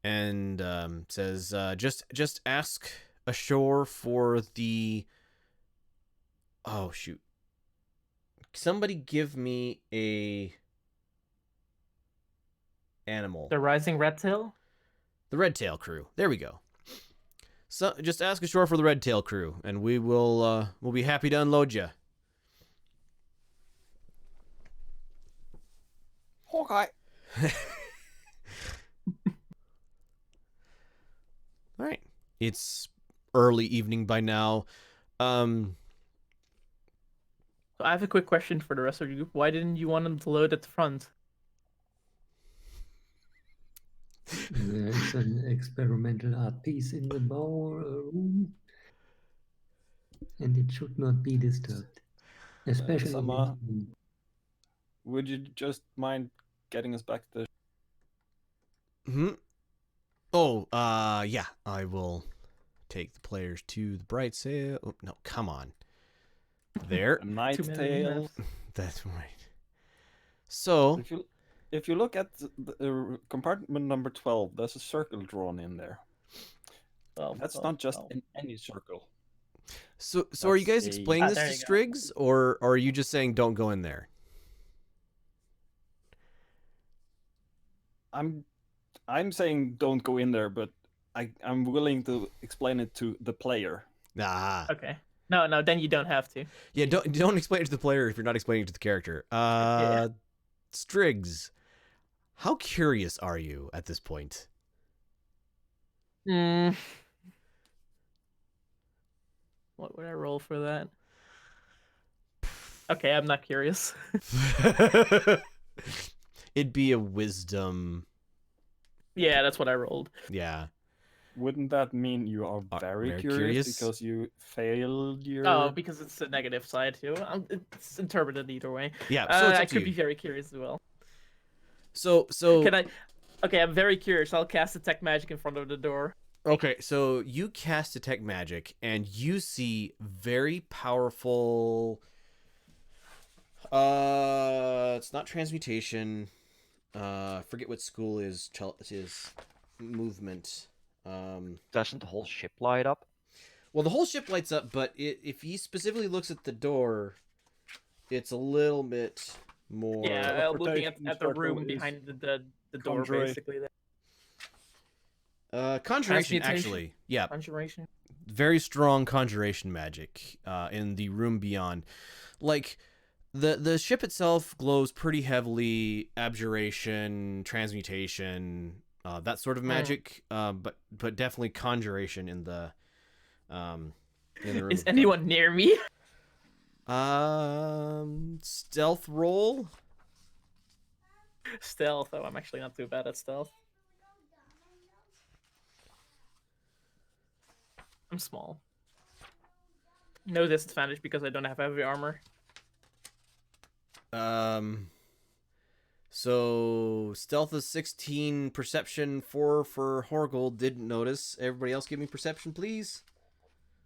and says, just ask ashore for the. Oh shoot! Somebody give me a animal. The Rising Red Tail? The Red Tail crew. There we go. So just ask ashore for the Red Tail crew, and we'll be happy to unload you. Okay. All right. It's early evening by now. So I have a quick question for the rest of the group. Why didn't you want them to load at the front? There is an experimental art piece in the bow room, and it should not be disturbed, especially Sama, when- would you just mind getting us back to the Hmm. Oh, yeah. I will take the players to the bright sail. Oh, no, come on. There. night Too many tail? maps. That's right. So, If you look at the compartment number 12, there's a circle drawn in there. Well, That's not just in any circle. so are you guys That's a- explaining Ah, this there to you go. Striggs, or are you just saying don't go in there? I'm saying don't go in there, but I'm willing to explain it to the player. Ah. Okay. No, then you don't have to. Yeah, don't explain it to the player if you're not explaining it to the character. Yeah. Striggs, how curious are you at this point? Hmm. What would I roll for that? Okay, I'm not curious. It'd be a wisdom. Yeah, that's what I rolled. Yeah. Wouldn't that mean you are very very curious, curious? because you failed your... Oh, because it's the negative side too. It's interpreted either way. Yeah, so it's I up to could you. be very curious as well. So Can I? Okay, I'm very curious. I'll cast detect magic in front of the door. okay, so you cast detect magic and you see very powerful it's not transmutation. Forget what school is movement. Doesn't the whole ship light up? Well, the whole ship lights up, but if he specifically looks at the door, it's a little bit more. Yeah, looking Teleportation at the room circle is behind the door, conjuration. basically. Conjuration, Transmutation? actually. Yeah, Conjuration. very strong conjuration magic in the room beyond. Like, the ship itself glows pretty heavily, abjuration, transmutation, that sort of magic, but definitely conjuration in the room. Is anyone near me? Stealth roll. Stealth. Oh, I'm actually not too bad at stealth. I'm small. No disadvantage because I don't have heavy armor. So stealth is 16, perception 4 for Horgold. Didn't notice. Everybody else give me perception, please.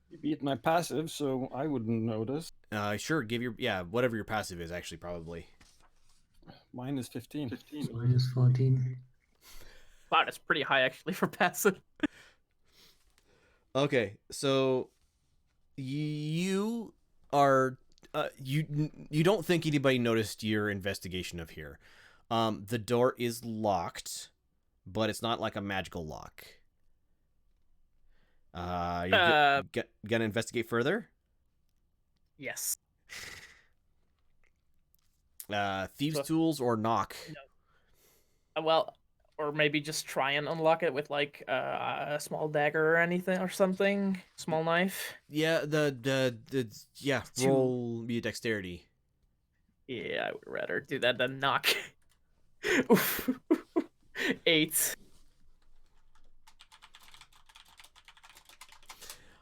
You beat my passive, so I wouldn't notice. Sure, give your whatever your passive is actually probably. Mine is 15. minus 14. Wow, that's pretty high actually for passive. Okay, so you are you don't think anybody noticed your investigation of here. The door is locked, but it's not like a magical lock. You're gonna investigate further? Yes. Thieves' So- tools or knock? Well, or maybe just try and unlock it with like a small dagger or anything or something, small knife. Yeah, the Two. roll me a dexterity. Yeah, I would rather do that than knock. Oof. 8.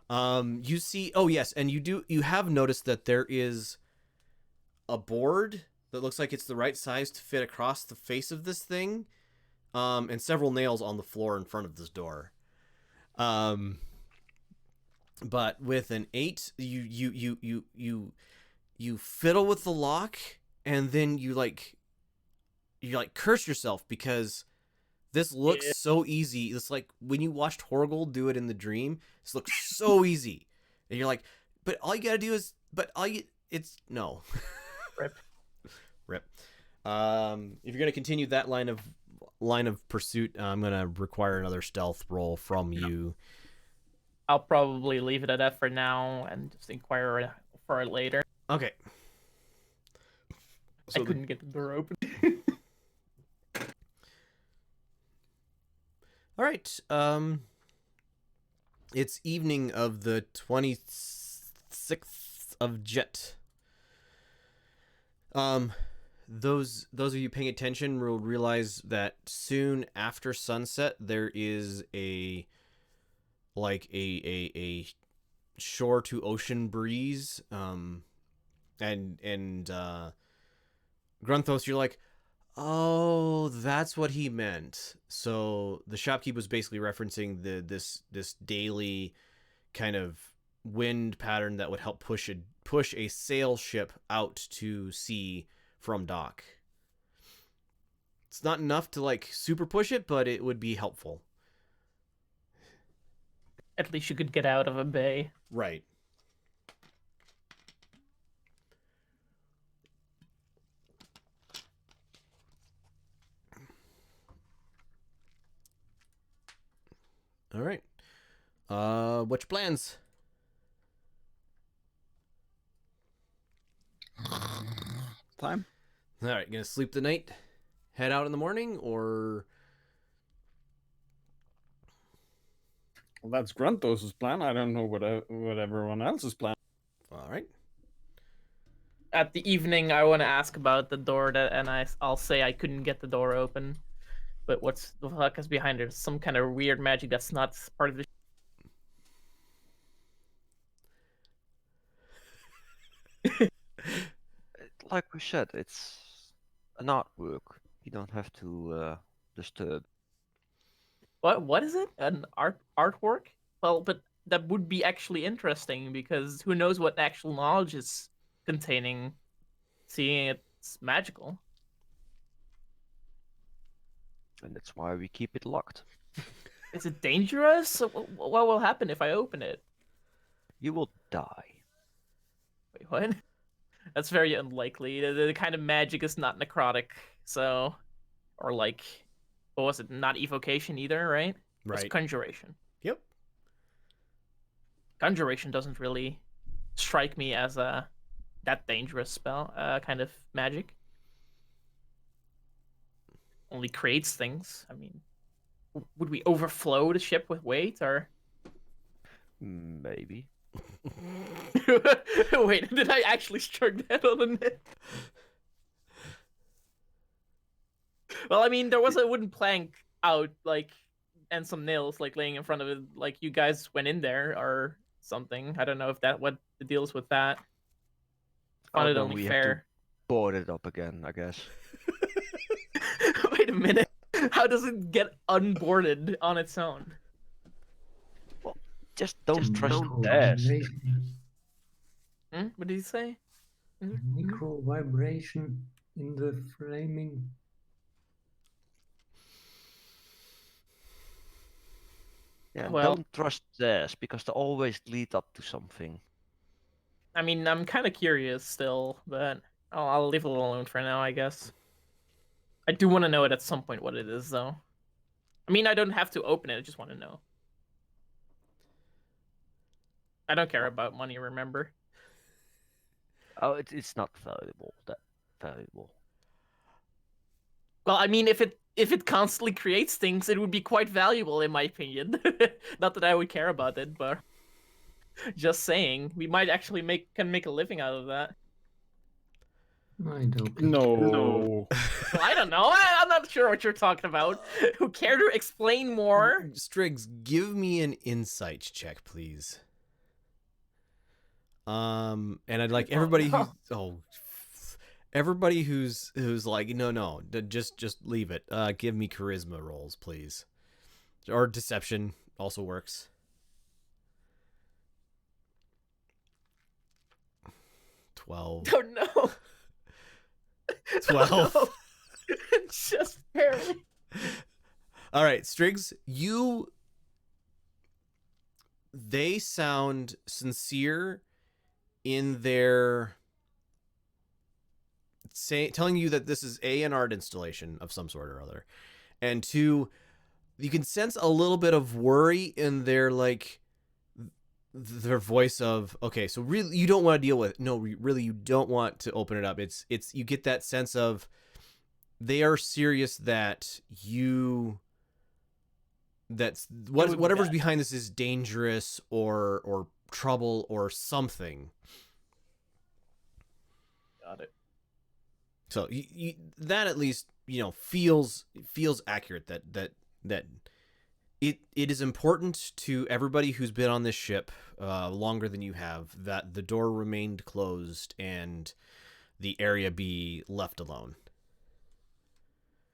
You see, oh yes, and you have noticed that there is a board that looks like it's the right size to fit across the face of this thing, and several nails on the floor in front of this door. But with an 8, you fiddle with the lock, and then you curse yourself because this looks so easy. It's like when you watched Horgold do it in the dream. This looks so easy, and you're like, but all you gotta do is, it's no. Rip. Rip. If you're gonna continue that line of pursuit, I'm gonna require another stealth roll from you. I'll probably leave it at that for now and just inquire for it later. Okay. I couldn't get the door open. All right. It's evening of the 26th of Jet. Those of you paying attention will realize that soon after sunset there is a shore to ocean breeze. And Grunthos, you're like, oh, that's what he meant. So the shopkeep was basically referencing this daily kind of wind pattern that would help push a sail ship out to sea from dock. It's not enough to like super push it, but it would be helpful. At least you could get out of a bay. Right. All right. What's your plans? Time. All right, gonna sleep the night, head out in the morning, or Well, that's Gruntos' plan. I don't know what everyone else's plan. all right. At the evening, I want to ask about the door and I'll say I couldn't get the door open. But what's the fuck is behind it? Some kind of weird magic that's not part of the. Like we said, it's an artwork. You don't have to disturb. What is it? An artwork? Well, but that would be actually interesting because who knows what actual knowledge is containing. Seeing it's magical. And that's why we keep it locked. Is it dangerous? What will happen if I open it? You will die. Wait, what? That's very unlikely. The kind of magic is not necrotic, so, or like, what was it? Not evocation either, right? It's Right. conjuration. Yep. Conjuration doesn't really strike me as a that dangerous spell, kind of magic. Only creates things. I mean, would we overflow the ship with weight or? Maybe. Wait, did I actually struck that on the net? Well, I mean, there was a wooden plank out, like, and some nails, like, laying in front of it. Like, you guys went in there or something. I don't know if what the deal is with that. Found Oh, it then only we have fair. to board it up again, I guess. Wait a minute. How does it get unboarded on its own? Just don't trust Micro theirs. vibration. What did he say? Micro vibration in the framing. Yeah, Well- don't trust theirs because they always lead up to something. I mean, I'm kind of curious still, but I'll leave it alone for now, I guess. I do want to know it at some point what it is, though. I mean, I don't have to open it. I just want to know. I don't care about money, remember? Oh, it's not valuable. That valuable. Well, I mean, if it constantly creates things, it would be quite valuable, in my opinion. Not that I would care about it, but just saying, we might actually can make a living out of that. I don't think No. Well, I don't know. I'm not sure what you're talking about. Who care to explain more? Striggs, give me an insight check, please. And I'd like everybody everybody who's like, no, just leave it. Give me charisma rolls, please, or deception also works. 12. Oh no. 12. No. Just barely. All right, Striggs, they sound sincere in their telling you that this is an art installation of some sort or other, and two, you can sense a little bit of worry in their their voice of, okay, so really you don't want to deal with it. No, really you don't want to open it up. It's you get that sense of they are serious that whatever's behind this is dangerous or trouble or something. Got it. So that at least feels accurate that it is important to everybody who's been on this ship longer than you have that the door remained closed and the area be left alone.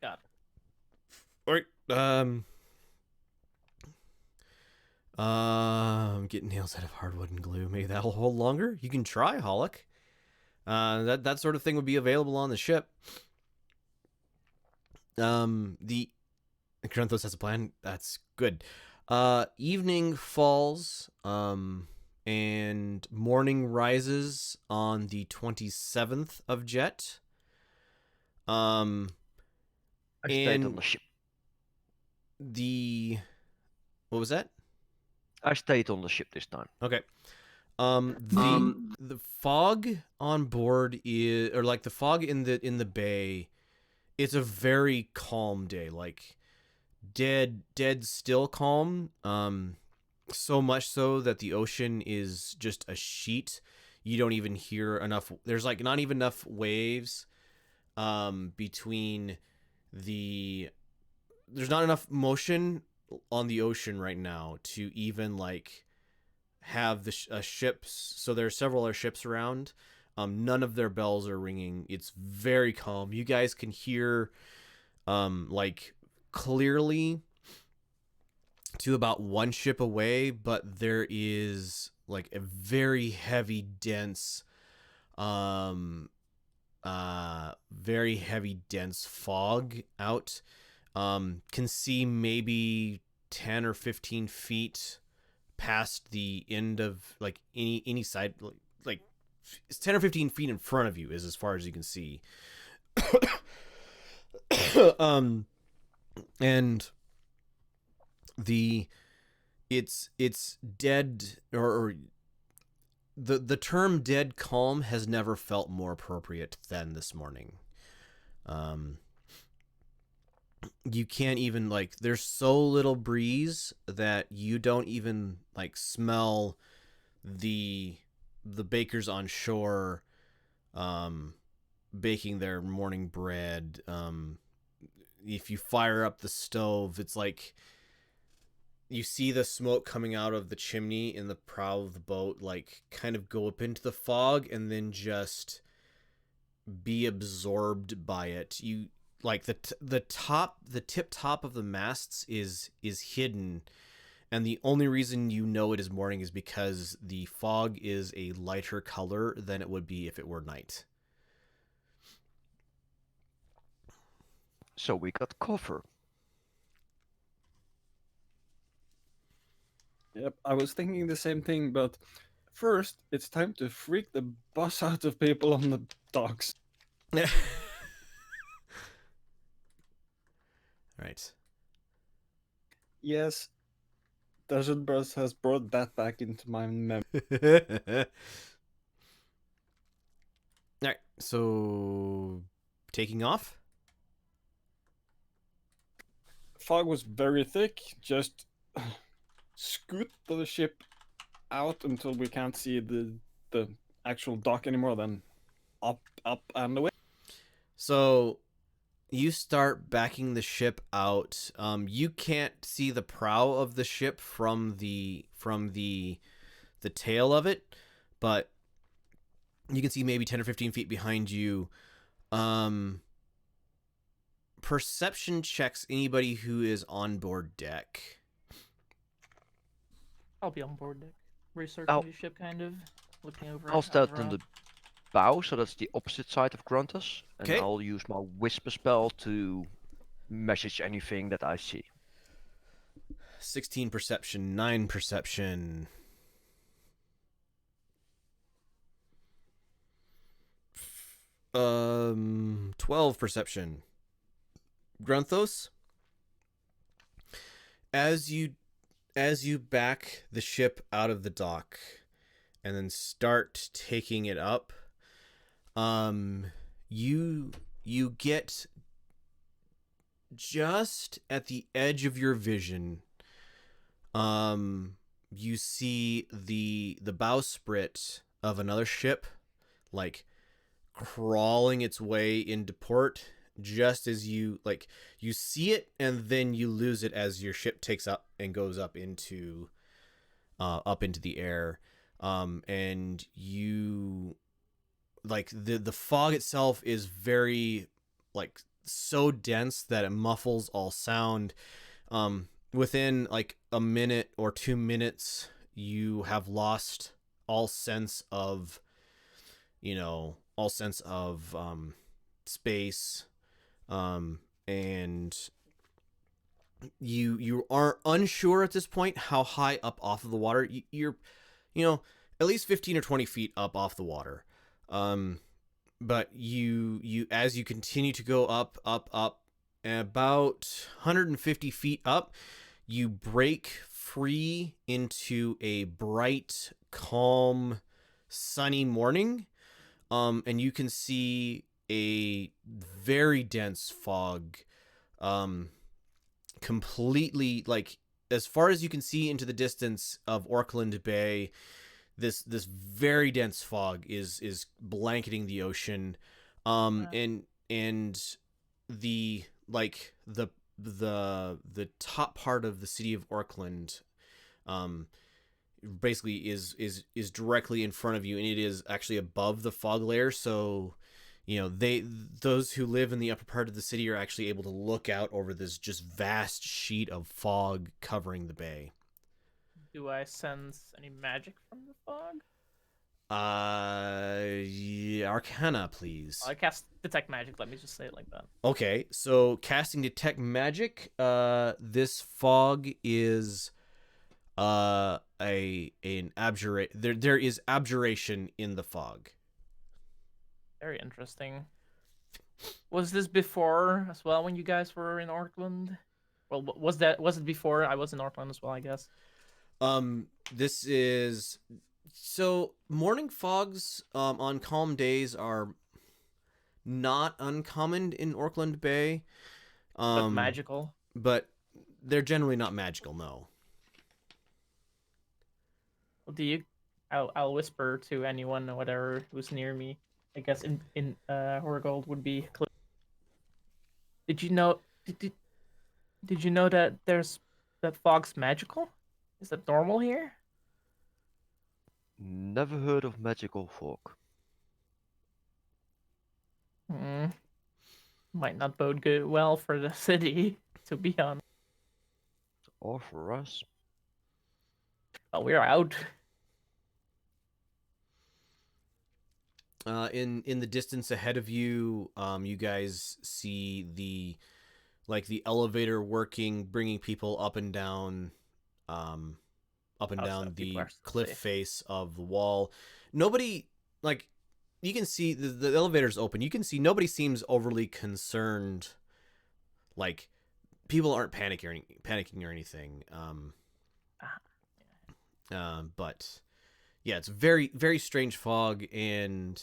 Got it. All right. I'm getting nails out of hardwood and glue. Maybe that'll hold longer. You can try, Hollick. That sort of thing would be available on the ship. The Corinthos has a plan. That's good. Evening falls, and morning rises on the 27th of Jet. I stayed on the ship. What was that? I stayed on the ship this time. Okay. The fog on board is, or like the fog in the bay, it's a very calm day, like dead still calm. So much so that the ocean is just a sheet. You don't even hear enough. There's like not even enough waves between there's not enough motion on the ocean right now to even like have the ships. So there are several other ships around. None of their bells are ringing. It's very calm. You guys can hear like clearly to about one ship away, but there is like a very heavy dense fog out. Can see maybe 10 or 15 feet past the end of like any side, like it's 10 or 15 feet in front of you is as far as you can see. And it's dead, or the term dead calm has never felt more appropriate than this morning. You can't even like, there's so little breeze that you don't even like smell the bakers on shore baking their morning bread. If you fire up the stove, it's like you see the smoke coming out of the chimney in the prow of the boat like kind of go up into the fog and then just be absorbed by it. You like the tip top of the masts is hidden, and the only reason you know it is morning is because the fog is a lighter color than it would be if it were night. So we got cover. Yep, I was thinking the same thing, but first it's time to freak the bus out of people on the docks. All right. Yes, Dungeon Bros has brought that back into my memory. All right. So taking off. Fog was very thick. Just scoot the ship out until we can't see the actual dock anymore. Then up and away. So you start backing the ship out. You can't see the prow of the ship from the tail of it, but you can see maybe 10 or 15 feet behind you. Perception checks anybody who is on board deck. I'll be on board deck, researching I'll- the ship, kind of looking over. I'll start around. on the bow, so that's the opposite side of Gruntus, and 'Kay. I'll use my whisper spell to message anything that I see. 16 perception, 9 perception. 12 perception. Grunthos, as you back the ship out of the dock and then start taking it up, you get just at the edge of your vision. You see the bowsprit of another ship, like crawling its way into port. Just as you see it, and then you lose it as your ship takes up and goes up into the air. And you the fog itself is very so dense that it muffles all sound. Within a minute or 2 minutes, you have lost all sense of space, and you are unsure at this point how high up off of the water. You're at least 15 or 20 feet up off the water. But you as you continue to go up, and about 150 feet up, you break free into a bright, calm, sunny morning. And you can see a very dense fog, completely, as far as you can see into the distance of Orkland Bay. This very dense fog is blanketing the ocean. And the top part of the city of Orkland, basically is directly in front of you, and it is actually above the fog layer. So those who live in the upper part of the city are actually able to look out over this just vast sheet of fog covering the bay. Do I sense any magic from the fog? Yeah, Arcana, please. I cast detect magic. Let me just say it like that. Okay, so casting detect magic. This fog is an abjuration. There is abjuration in the fog. Very interesting. Was this before as well when you guys were in Auckland? Well, was it before I was in Auckland as well, I guess? This is morning fogs on calm days are not uncommon in Orkland Bay. But magical. But they're generally not magical, no. Well, I'll whisper to anyone or whatever who's near me. I guess in Horgold would be clear. Did you know that that fog's magical? Is that normal here? Never heard of magical fog. Might not bode well for the city, to be honest. Or for us. Well, we're out. In the distance ahead of you, you guys see the elevator working, bringing people up and down the cliff face of the wall. Nobody, you can see the elevator's open. You can see nobody seems overly concerned, people aren't panicking or anything. But yeah, it's very, very strange fog, and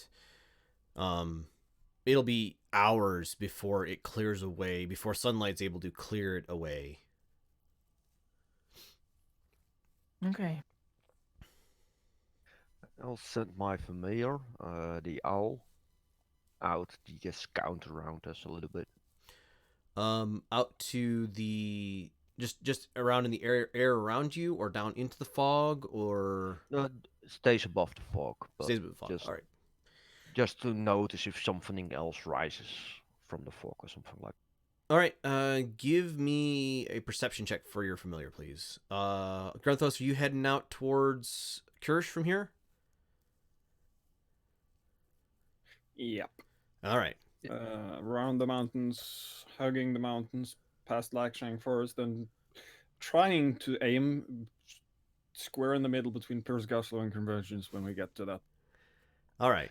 it'll be hours before it clears away, before sunlight's able to clear it away. Okay. I'll send my familiar, the owl, out to just scout around us a little bit. Out to the just around in the air around you, or down into the fog, or Stays above the fog, but stays with the fog. just All right. just to notice if something else rises from the fog or something like. All right. Give me a perception check for your familiar, please. Grunthos, are you heading out towards Kirsch from here? Yep. All right. Around the mountains, hugging the mountains, past Lakshang Forest, and trying to aim square in the middle between Pierce Gaslow and Convergence when we get to that. All right.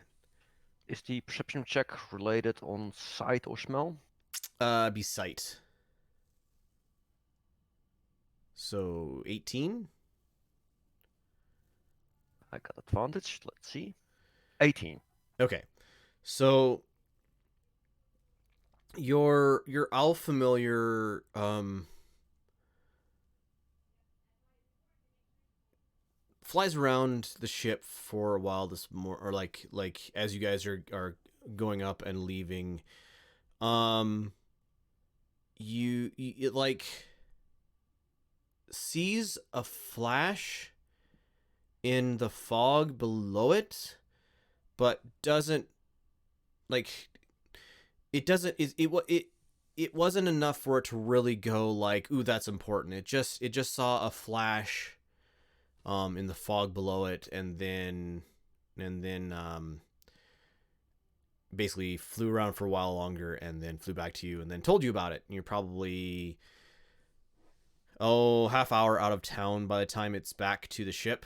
Is the perception check related on sight or smell? Be sight. So 18. I got advantage. Let's see. 18. Okay. So your owl familiar flies around the ship for a while this more, or like as you guys are going up and leaving. It like sees a flash in the fog below it, but doesn't like it doesn't it wasn't enough for it to really go like, ooh, that's important. It just saw a flash in the fog below it, and then basically flew around for a while longer, and then flew back to you, and then told you about it. And you're probably half hour out of town by the time it's back to the ship.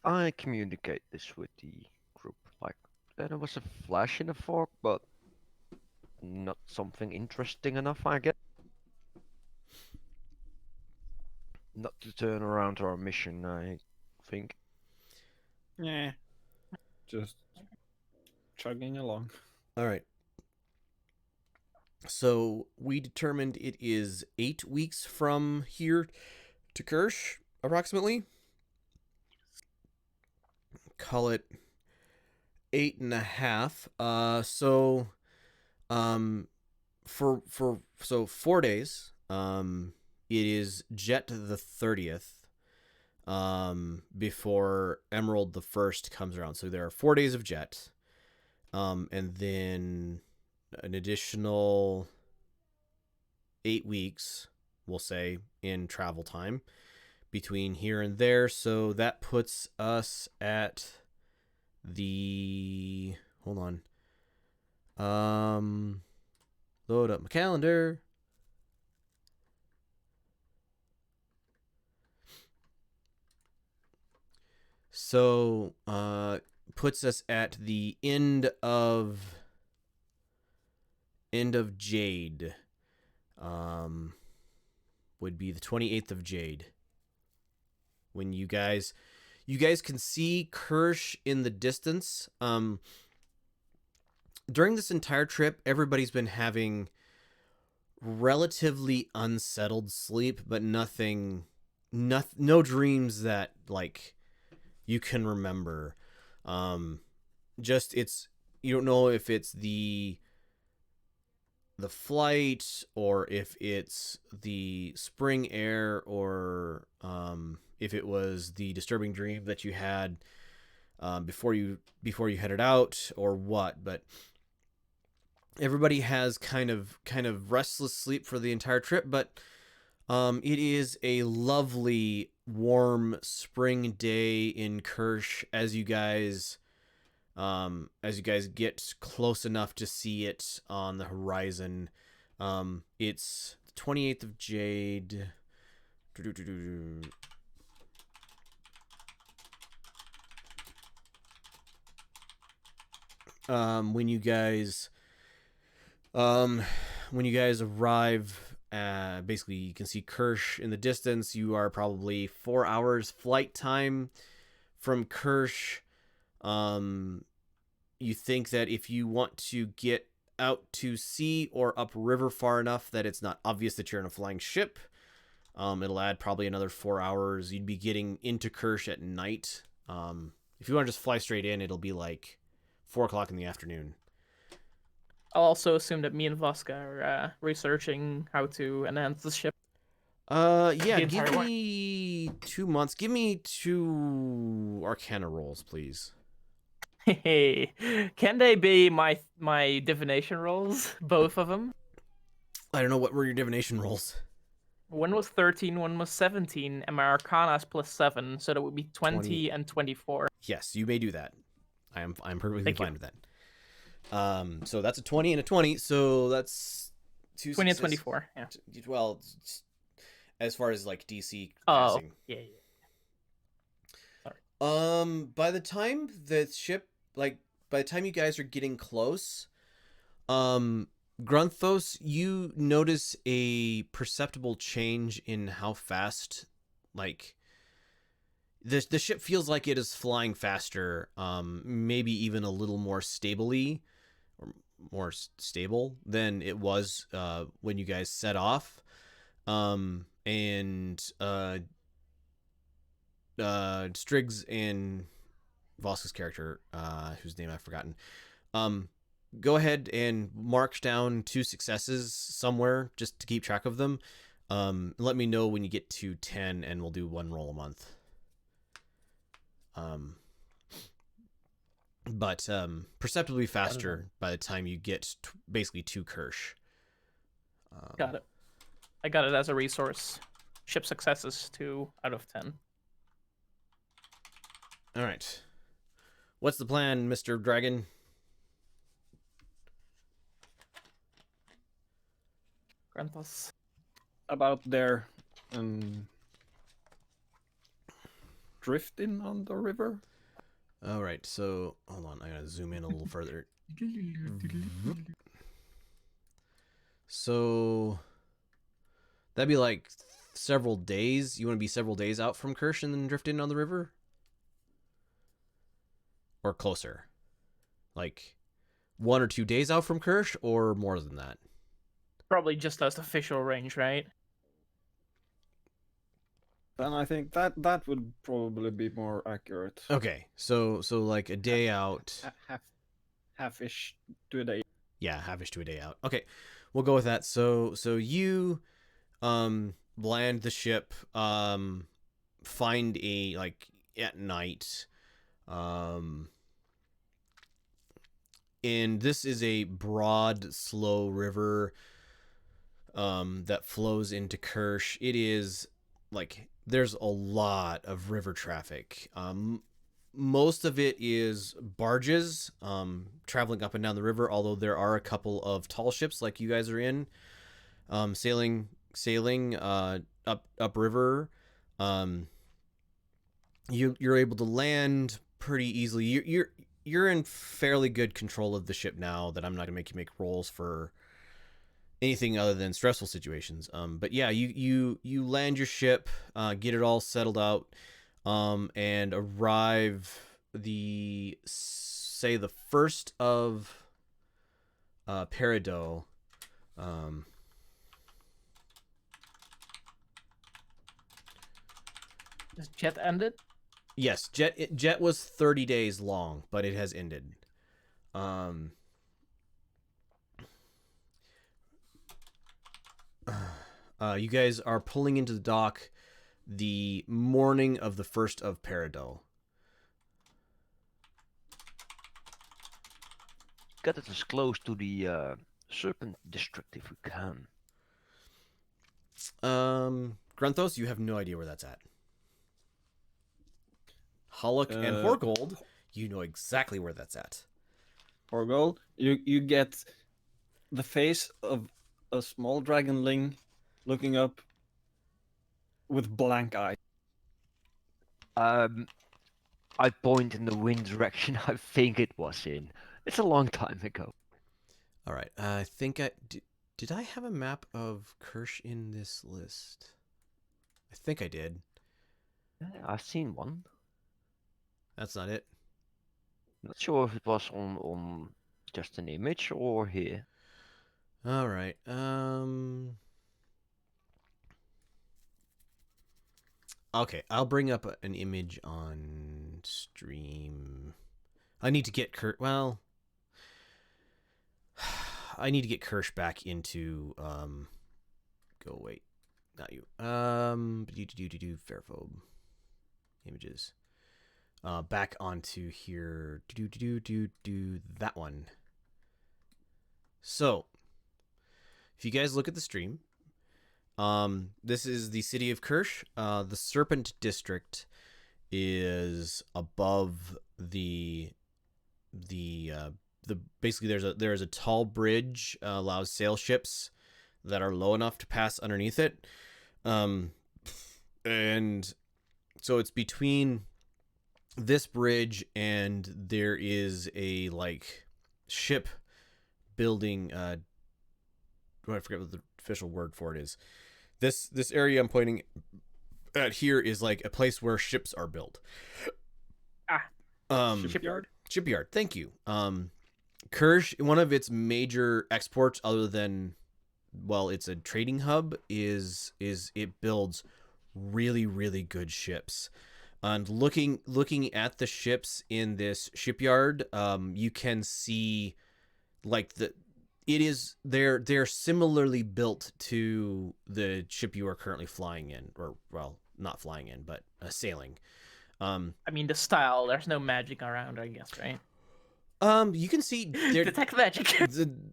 I communicate this with the group. Like, there was a flash in the fog, but not something interesting enough, I guess. Not to turn around our mission, I think. Yeah. Just chugging along. All right. So we determined it is 8 weeks from here to Kirsch, approximately. Call it 8.5. So 4 days. It is Jet the 30th. Before Emerald the 1st comes around. So there are 4 days of Jet. And then an additional 8 weeks, we'll say, in travel time between here and there. So that puts us at the, hold on, load up my calendar. So puts us at the end of Jade. Would be the 28th of Jade. When you guys can see Kirsch in the distance. During this entire trip, everybody's been having relatively unsettled sleep, but no dreams that like you can remember. Just you don't know if it's the flight, or if it's the spring air, or if it was the disturbing dream that you had before you headed out, or what. But everybody has kind of restless sleep for the entire trip. But it is a lovely warm spring day in Kirsch as you guys get close enough to see it on the horizon. It's the 28th of Jade. when you guys arrive, basically you can see Kirsch in the distance. You are probably 4 hours flight time from Kirsch. You think that if you want to get out to sea or upriver far enough that it's not obvious that you're in a flying ship, it'll add probably another 4 hours. You'd be getting into Kirsch at night. If you want to just fly straight in, it'll be like 4 o'clock in the afternoon. I'll also assume that me and Voska are researching how to enhance the ship. Yeah, The give entire way. me 2 months. Give me 2 Arcana rolls, please. Hey, can they be my divination rolls? Both of them. I don't know, what were your divination rolls? One was 13, one was 17, and my Arcana's +7, so that would be 20, 20. and 24. Yes, you may do that. I'm perfectly Thank you. fine with that. So that's a 20 and a 20, so that's 2 20 and success- 24, yeah. Well, as far as like DC Oh, passing. yeah. By the time the ship, by the time you guys are getting close, Grunthos, you notice a perceptible change in how fast, like, the ship feels like it is flying faster, maybe even a little more stably, or more stable than it was when you guys set off. Striggs and Voska's character, whose name I've forgotten, go ahead and mark down 2 successes somewhere just to keep track of them. Let me know when you get to 10, and we'll do 1 roll a month. But perceptibly faster by the time you get basically to Kirsch. Got it. I got it as a resource. Ship successes 2 out of 10. All right. What's the plan, Mr. Dragon? Granthos. About there and drifting on the river. All right, so hold on, I gotta zoom in a little further. So that'd be like several days. You want to be several days out from Kirsch and then drift in on the river? Or closer? Like 1 or 2 days out from Kirsch, or more than that? Probably just as official range, right? Then I think that would probably be more accurate. Okay, so like a day out. Half-ish to a day. Yeah, halfish to a day out. Okay, we'll go with that. So you land the ship, find a, like, at night, and this is a broad, slow river that flows into Kirsch. It is like there's a lot of river traffic. Most of it is barges traveling up and down the river, although there are a couple of tall ships like you guys are in, sailing upriver. You're able to land pretty easily. You're in fairly good control of the ship now that I'm not gonna make you make rolls for anything other than stressful situations. But yeah, you land your ship, get it all settled out, and arrive the 1st of Peridot. Is Jet ended? Yes, Jet was 30 days long, but it has ended. You guys are pulling into the dock the morning of the 1st of Peridot. Get it as close to the Serpent District if we can. Grunthos, you have no idea where that's at. Hulk and Uh, Horgold, you know exactly where that's at. Horgold, you get the face of a small dragonling looking up with blank eyes. I point in the wind direction I think it was in. It's a long time ago. All right. I think I did. I have a map of Kirsch in this list? I think I did. Yeah, I've seen one. That's not it. Not sure if it was on just an image or here. All right. Okay, I'll bring up an image on stream. I need to get well, I need to get Kirsch back into go wait. Not you. Do Fairphobe images. Back onto here. Do that one. So, if you guys look at the stream, this is the city of Kirsch. The Serpent District is above the basically there's a tall bridge allows sail ships that are low enough to pass underneath it, and so it's between this bridge and there is a like ship building. I forget what the official word for it is. This area I'm pointing at here is like a place where ships are built. Shipyard. Shipyard. Thank you. Kirsch, one of its major exports, other than, well, it's a trading hub, is it builds really, really good ships. And looking at the ships in this shipyard, you can see like they're similarly built to the ship you are currently flying in, or well, not flying in, but sailing. I mean, the style. There's no magic around, I guess, right? You can see there, detect magic.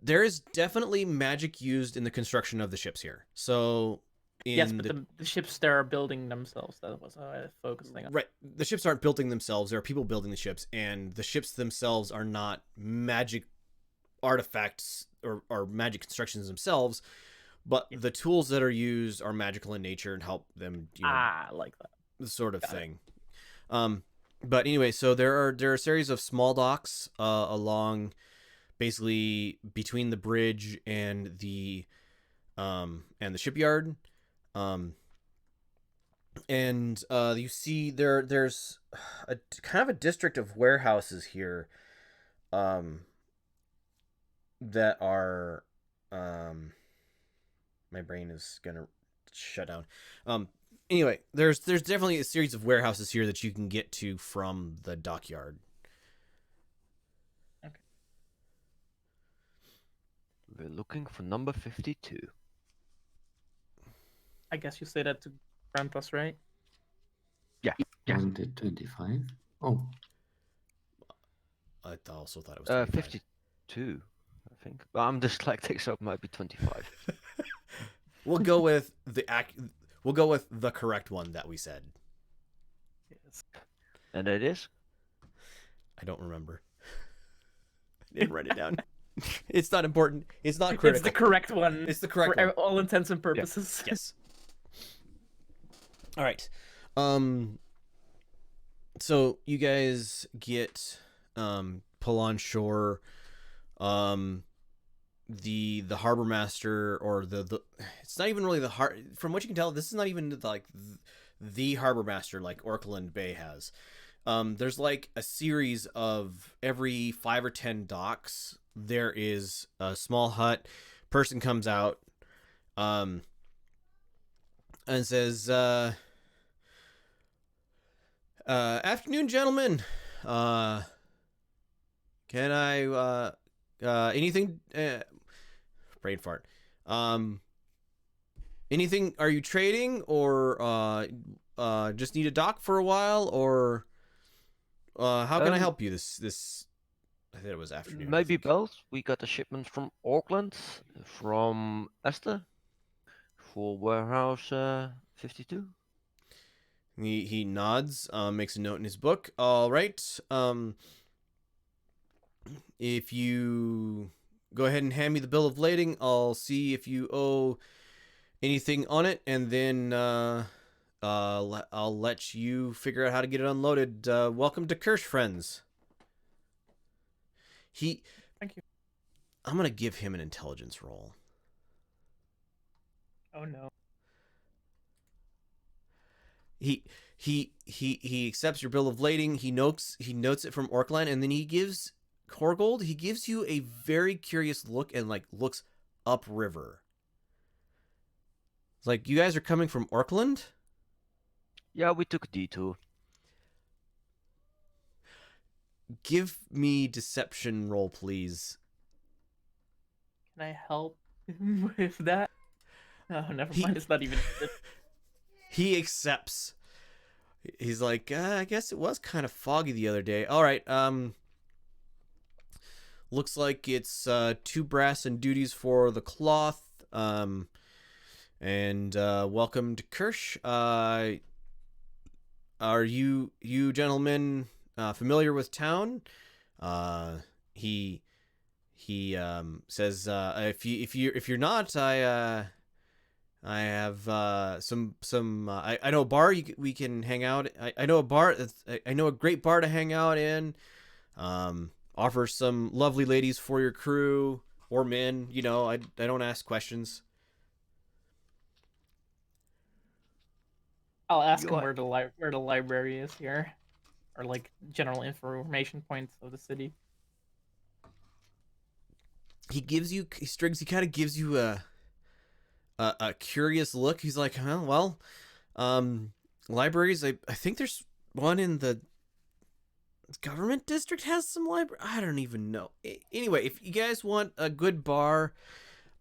There is definitely magic used in the construction of the ships here. So yes, but the ships there are building themselves. That was how I focused on. Right, the ships aren't building themselves. There are people building the ships, and the ships themselves are not magic artifacts or magic constructions themselves. But the tools that are used are magical in nature and help them. Like that sort of thing. But anyway, so there are a series of small docks along, basically between the bridge and the shipyard, and you see there's a kind of a district of warehouses here, that are my brain is gonna shut down. Anyway, there's definitely a series of warehouses here that you can get to from the dockyard. Okay. We're looking for number 52. I guess you say that to Krampus, right? Yeah. Wasn't it 25? Oh. I also thought it was 52, I think. But I'm dyslexic, so it might be 25. We'll go with the correct one that we said. Yes. And it is? I don't remember. I didn't write it down. It's not important. It's not critical. It's the correct one. It's the correct for one. all intents and purposes. Yeah. Yes. All right. So you guys get pull on shore. The harbor master, or the it's not even really from what you can tell, this is not even like the harbor master like Orkland Bay has. There's like a series of every 5 or 10 docks there is a small hut. Person comes out and says, afternoon, gentlemen. Can I anything brain fart. Anything, are you trading, or just need a dock for a while, or how can I help you this I think it was afternoon. Maybe both. We got a shipment from Auckland, from Esther, for warehouse 52. He nods, makes a note in his book. All right. If you go ahead and hand me the bill of lading, I'll see if you owe anything on it, and then I'll let you figure out how to get it unloaded. Welcome to Kirsch, friends. Thank you. I'm gonna give him an intelligence roll. Oh no. He accepts your bill of lading. He notes it from Orkland, and then he gives Horgold. He gives you a very curious look and like looks upriver. It's like, you guys are coming from Orkland? Yeah, we took a detour. Give me deception roll, please. Can I help with that? Oh, never He- mind. It's not even. He accepts. He's like, I guess it was kind of foggy the other day. All right. Looks like it's 2 brass and duties for the cloth. And welcome to Kirsch. Are you gentlemen familiar with town? He says, if you're not, I have I know a bar we can hang out. I know a bar. I know a great bar to hang out in. Offer some lovely ladies for your crew or men. You know, I don't ask questions. I'll ask You him are- where the library is here, or like general information points of the city. He gives you Striggs. He kind of gives you a curious look. He's like, huh, well, libraries. I think there's one in the government district has some library. I don't even know. Anyway, if you guys want a good bar,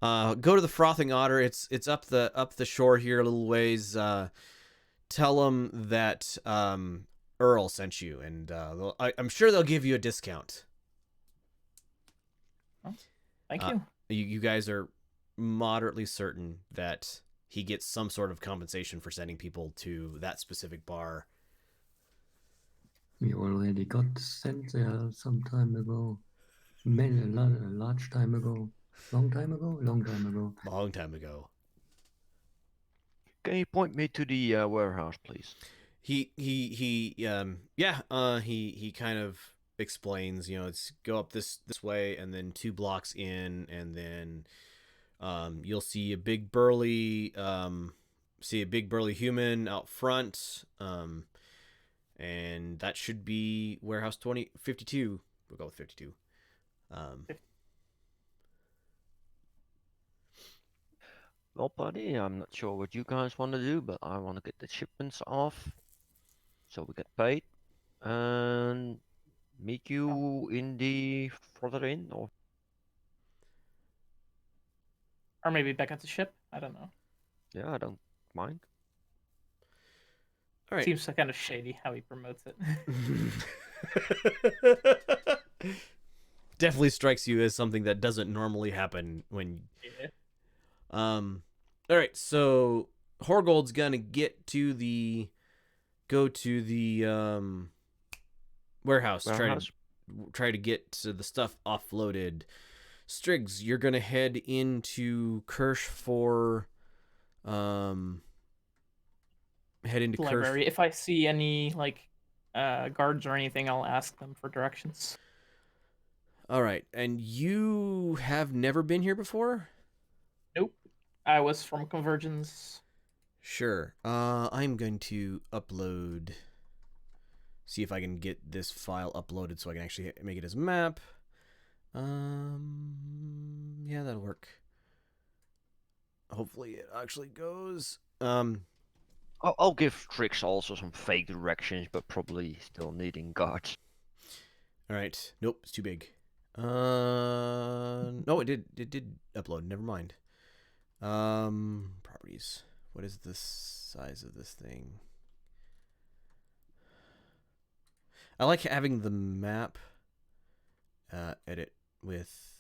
go to the Frothing Otter. It's up the shore here a little ways. Tell them that Earl sent you, and I'm sure they'll give you a discount. Thank you. You guys are moderately certain that he gets some sort of compensation for sending people to that specific bar. We already got sent there some time ago. A large time ago. Long time ago? Long time ago. Long time ago. Can you point me to the warehouse, please? He kind of explains, you know, it's go up this way and then 2 blocks in, and then you'll see a big burly human out front, and that should be warehouse 52. We'll go with 52. Well, buddy, I'm not sure what you guys want to do, but I want to get the shipments off so we get paid and meet you in the further in, or Or maybe back at the ship. I don't know. yeah, I don't mind. All right. Seems kind of shady how he promotes it. Definitely strikes you as something that doesn't normally happen when Yeah. all right, so Horgold's gonna go to the warehouse. Try to get the stuff offloaded. Striggs, you're gonna head into Kirsch for head into Kirsch. Library. If I see any like guards or anything, I'll ask them for directions. All right, and you have never been here before? Nope. I was from Convergence. Sure. I'm going to upload. See if I can get this file uploaded so I can actually make it as a map. Yeah, that'll work. Hopefully it actually goes. I'll give Trix also some fake directions, but probably still needing guards. All right. Nope, it's too big. No, it did upload. Never mind. Properties. What is the size of this thing? I like having the map edit with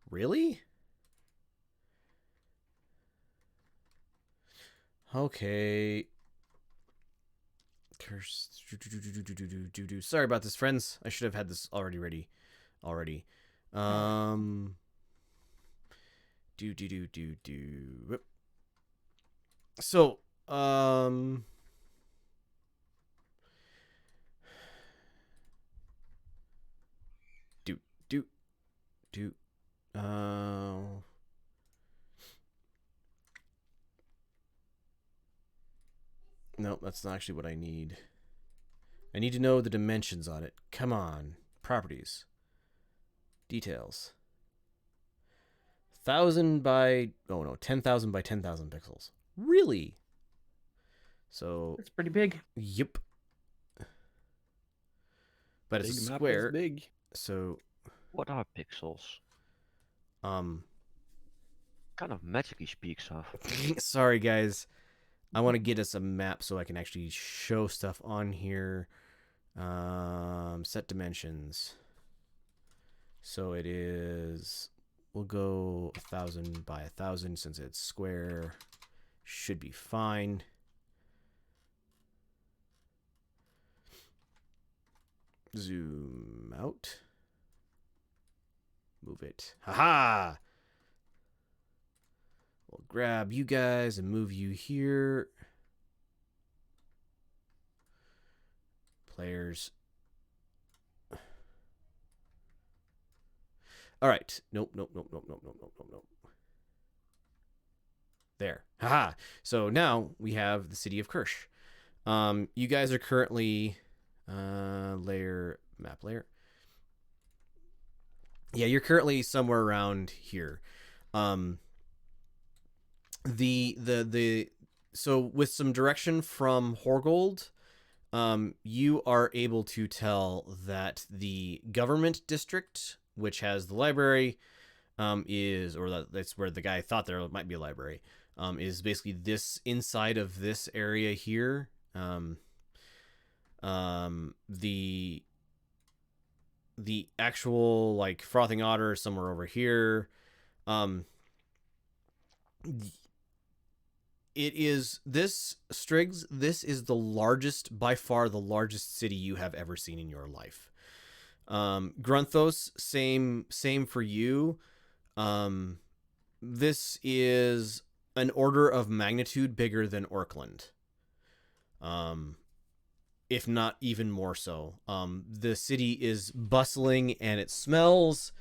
really? Okay. Sorry about this, friends. I should have had this already ready. So, No, that's not actually what I need. I need to know the dimensions on it. Come on. Properties. Details. 1,000 by... Oh, no. 10,000 by 10,000 pixels. Really? So... It's pretty big. Yep. But it's Big a map square. is big. So... What are pixels? Kind of magic he speaks of. Sorry, guys. I want to get us a map so I can actually show stuff on here. Set dimensions. So it is... We'll go 1,000 by 1,000 since it's square. Should be fine. Zoom out. Move it. Haha! We'll grab you guys and move you here. Players. All right. Nope. There. Haha. So now we have the city of Kirsch. You guys are currently map layer. Yeah, you're currently somewhere around here. So with some direction from Horgold, you are able to tell that the government district, which has the library, that's where the guy thought there might be a library, is basically this inside of this area here. The actual like frothing otter is somewhere over here. It is this Striggs. This is by far the largest city you have ever seen in your life. Grunthos, same for you. This is an order of magnitude bigger than Orkland. If not even more so. The city is bustling and it smells.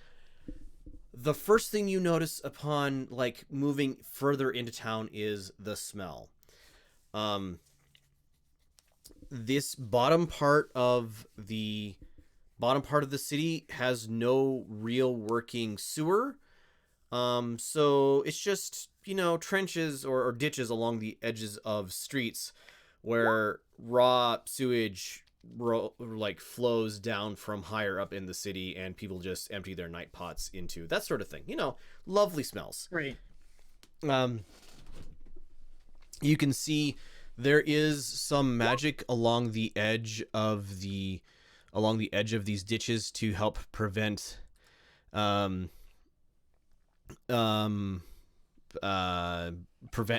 The first thing you notice upon like moving further into town is the smell. This bottom part of the city has no real working sewer. So it's just, trenches or ditches along the edges of streets where raw sewage flows down from higher up in the city, and people just empty their night pots into that sort of thing. Lovely smells. Great. You can see there is some magic along the edge of these ditches to help prevent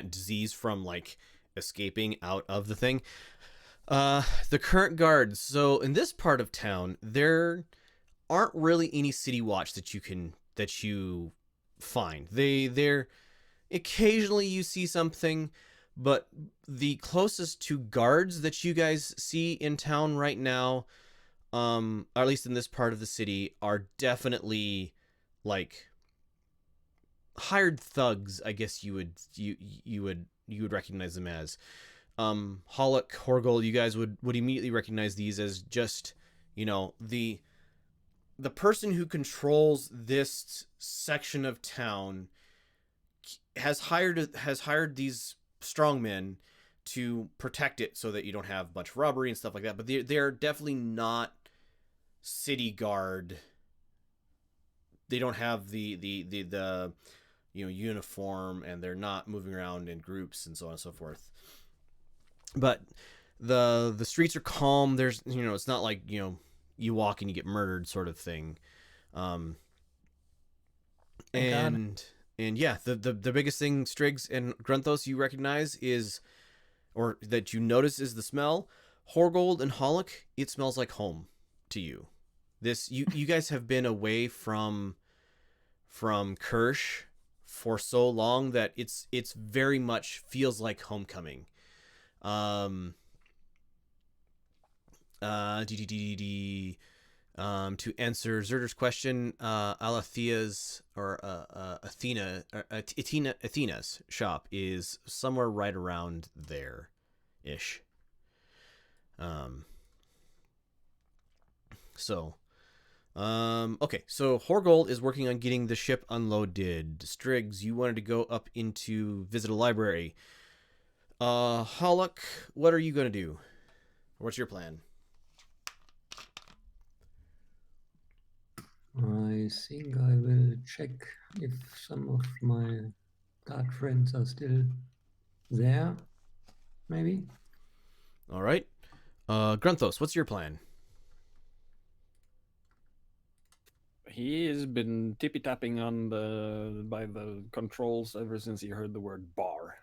disease from escaping out of the thing. The current guards. So in this part of town, there aren't really any city watch that you find. They're occasionally you see something, but the closest to guards that you guys see in town right now, or at least in this part of the city, are definitely hired thugs. I guess you would recognize them as. Hollock, Horgold, you guys would immediately recognize these as just, the person who controls this section of town has hired these strongmen to protect it so that you don't have a bunch of robbery and stuff like that. But they're definitely not city guard. They don't have the uniform, and they're not moving around in groups and so on and so forth. But the streets are calm. There's it's not like you walk and you get murdered sort of thing. And yeah, the biggest thing Striggs and Grunthos you recognize or that you notice is the smell. Horgold and Hollock, it smells like home to you. You guys have been away from Kirsch for so long that it's very much feels like homecoming. to answer Zerder's question, Alethea's or Athena's shop is somewhere right around there, ish. Okay, so Horgold is working on getting the ship unloaded. Striggs, you wanted to go up into visit a library. Hollock, what are you gonna do? What's your plan? I think I will check if some of my guard friends are still there, maybe. All right. Grunthos, what's your plan? He has been tippy tapping on by the controls ever since he heard the word bar.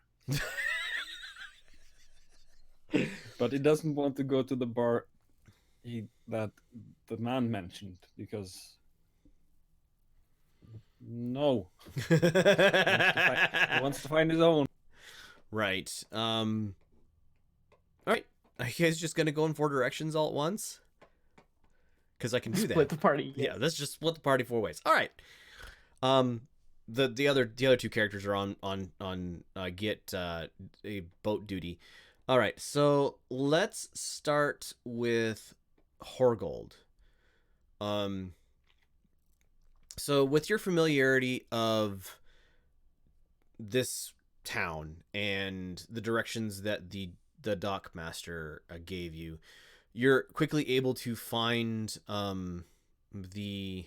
But he doesn't want to go to the bar that the man mentioned because no, he wants to find his own. Right. All right. Are you guys just gonna go in 4 directions all at once? Because I can do Split that. the party. Yeah, let's just split the party 4 ways. All right. The other 2 characters are on get a boat duty. All right. So let's start with Horgold. So with your familiarity of this town and the directions that the dock master gave you, you're quickly able to find the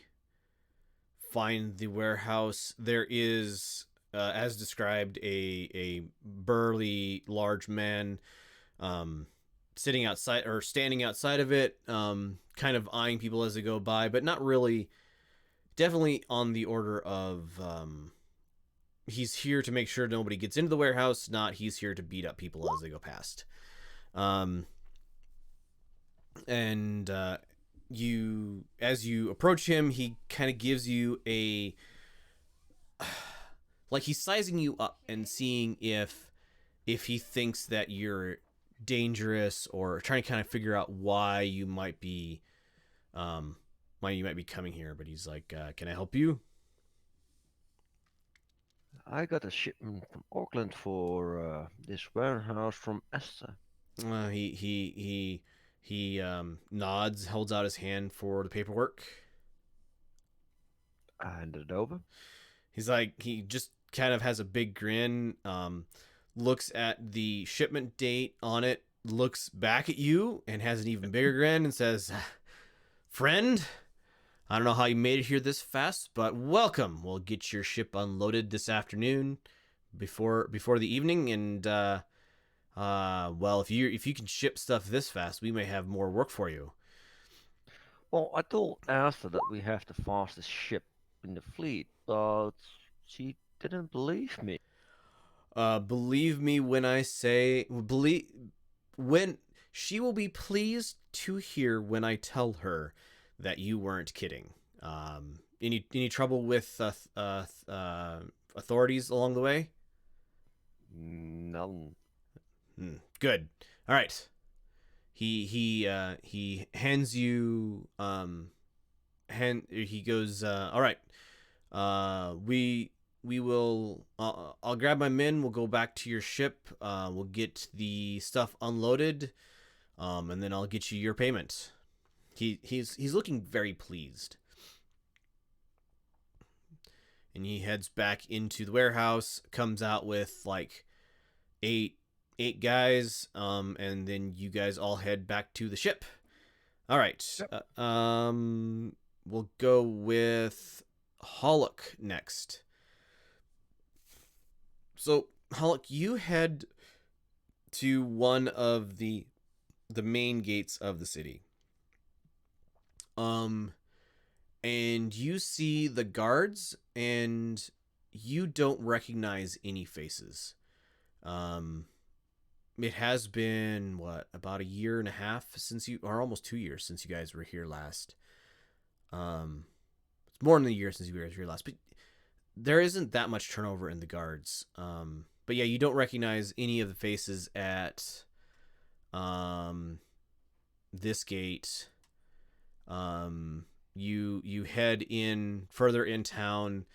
warehouse. There is, as described, a burly large man sitting outside or standing outside of it, kind of eyeing people as they go by, but not really. Definitely on the order of he's here to make sure nobody gets into the warehouse, not he's here to beat up people as they go past. And you, as you approach him, he kind of gives you a like he's sizing you up and seeing if he thinks that you're dangerous, or trying to kind of figure out why you might be coming here. But he's like, can I help you? I got a shipment from Auckland for this warehouse from Esther. He nods, holds out his hand for the paperwork. I handed it over. He's like, he just kind of has a big grin, looks at the shipment date on it, looks back at you, and has an even bigger grin and says, friend, I don't know how you made it here this fast, but welcome. We'll get your ship unloaded this afternoon before the evening, and well, if you can ship stuff this fast, we may have more work for you. Well, I told Esther that we have the fastest ship in the fleet, but she didn't believe me. Believe me when I say when she will be pleased to hear when I tell her that you weren't kidding. Any trouble with authorities along the way? None. Good. All right. He hands you he goes, all right. We will I'll grab my men, we'll go back to your ship, we'll get the stuff unloaded, and then I'll get you your payment. He's looking very pleased. And he heads back into the warehouse, comes out with like eight guys, and then you guys all head back to the ship. All right. Yep. We'll go with Hollock next. So, Hollock, you head to one of the main gates of the city. And you see the guards, and you don't recognize any faces. It has been about 1.5 years since or almost 2 years since you guys were here last. It's more than a year since you guys were here last, but there isn't that much turnover in the guards. But yeah, you don't recognize any of the faces at this gate. You head in further in town.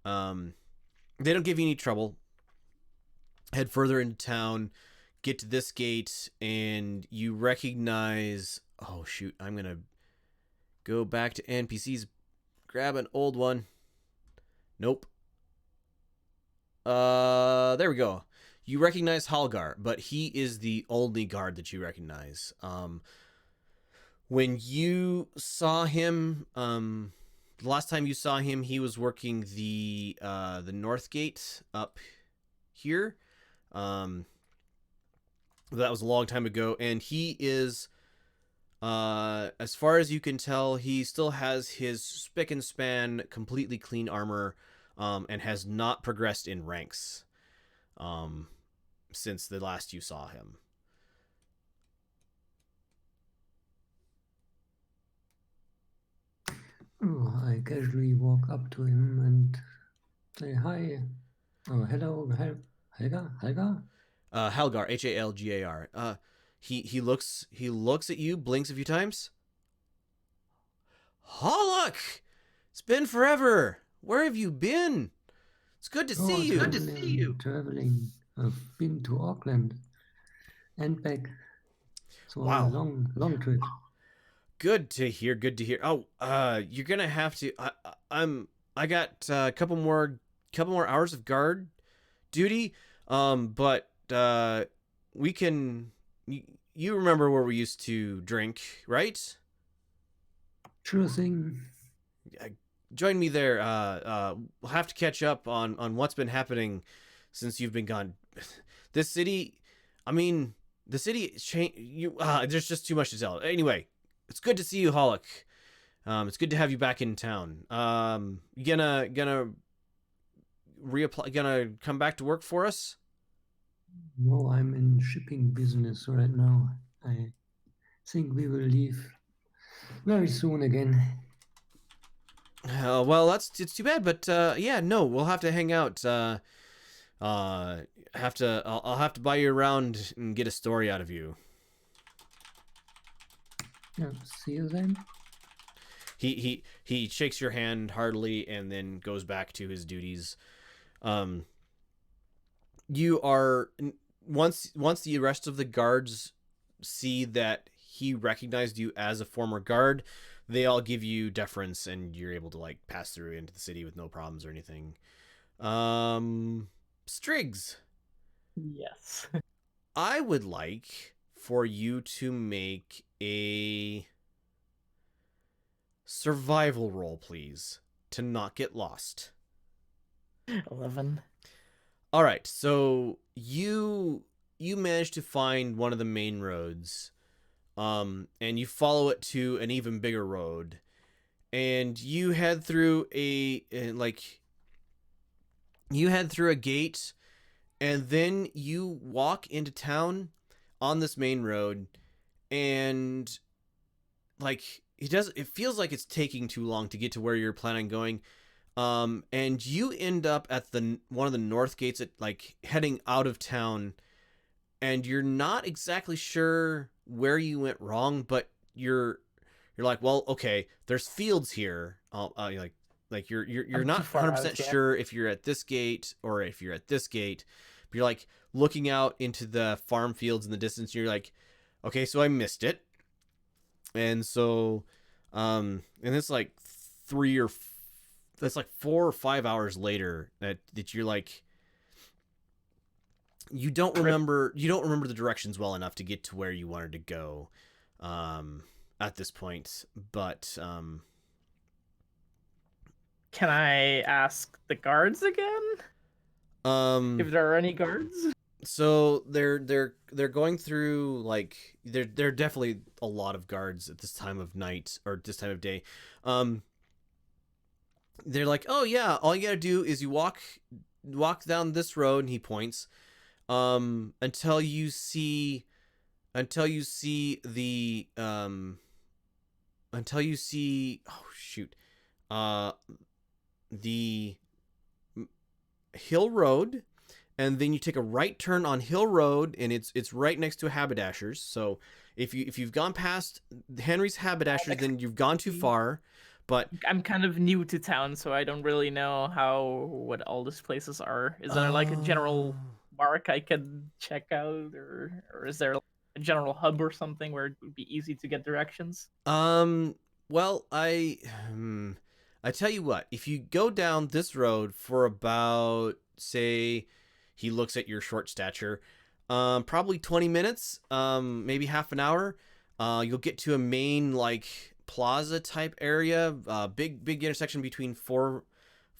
They don't give you any trouble. Head further into town, get to this gate, and you recognize... Oh, shoot. I'm going to go back to NPCs. Grab an old one. Nope. There we go. You recognize Halgar, but he is the only guard that you recognize. When you saw him, the last time you saw him, he was working the north gate up here. That was a long time ago, and he is, as far as you can tell, he still has his spick and span, completely clean armor, and has not progressed in ranks, since the last you saw him. Oh, I casually walk up to him and say hi. Oh, hello, Helga? Halgar, Halgar. He looks at you, blinks a few times. Hollock! It's been forever. Where have you been? It's good to see you. Good to see you. Traveling. I've been to Auckland and back. So Wow. a long trip. Good to hear. Good to hear. Oh, you're gonna have to. I got a couple more hours of guard duty. But we can. You remember where we used to drink, right? Sure thing. Join me there. We'll have to catch up on what's been happening since you've been gone. This city, I mean, the city changed. There's just too much to tell. Anyway, it's good to see you, Hollock. It's good to have you back in town. You gonna reapply? Gonna come back to work for us? No, I'm in shipping business right now. I think we will leave very soon again. Well, it's too bad, but yeah, no, we'll have to hang out. I'll have to buy you around and get a story out of you. Yeah, see you then. He shakes your hand heartily and then goes back to his duties. You are once the rest of the guards see that he recognized you as a former guard, they all give you deference and you're able to like pass through into the city with no problems or anything. Striggs, Yes. I would like for you to make a survival roll, please, to not get lost. 11. All right, so you manage to find one of the main roads, and you follow it to an even bigger road, and you head through a gate, and then you walk into town on this main road, and like it feels like it's taking too long to get to where you're planning on going. And you end up at one of the north gates at like heading out of town, and you're not exactly sure where you went wrong, but you're like, well, okay, there's fields here. You're I'm not too far 100% out, yeah. sure if you're at this gate or if you're at this gate, but you're like looking out into the farm fields in the distance, and you're like, okay, so I missed it. And so, and it's like 4 or 5 hours later that you're like, you don't remember the directions well enough to get to where you wanted to go at this point, but Can I ask the guards again? If there are any guards? so they're going through, like, there are definitely a lot of guards at this time of night or this time of day. They're like, oh yeah, all you gotta do is you walk down this road, and he points, until you see the the hill road, and then you take a right turn on Hill Road, and it's right next to a Haberdasher's. So if you've gone past Henry's Haberdasher's, then you've gone too far. But I'm kind of new to town, so I don't really know what all these places are. Is there like a general mark I could check out, or is there a general hub or something where it would be easy to get directions? Well, I tell you what, if you go down this road for about, say, he looks at your short stature, probably 20 minutes, maybe half an hour, you'll get to a main like plaza type area, big intersection between four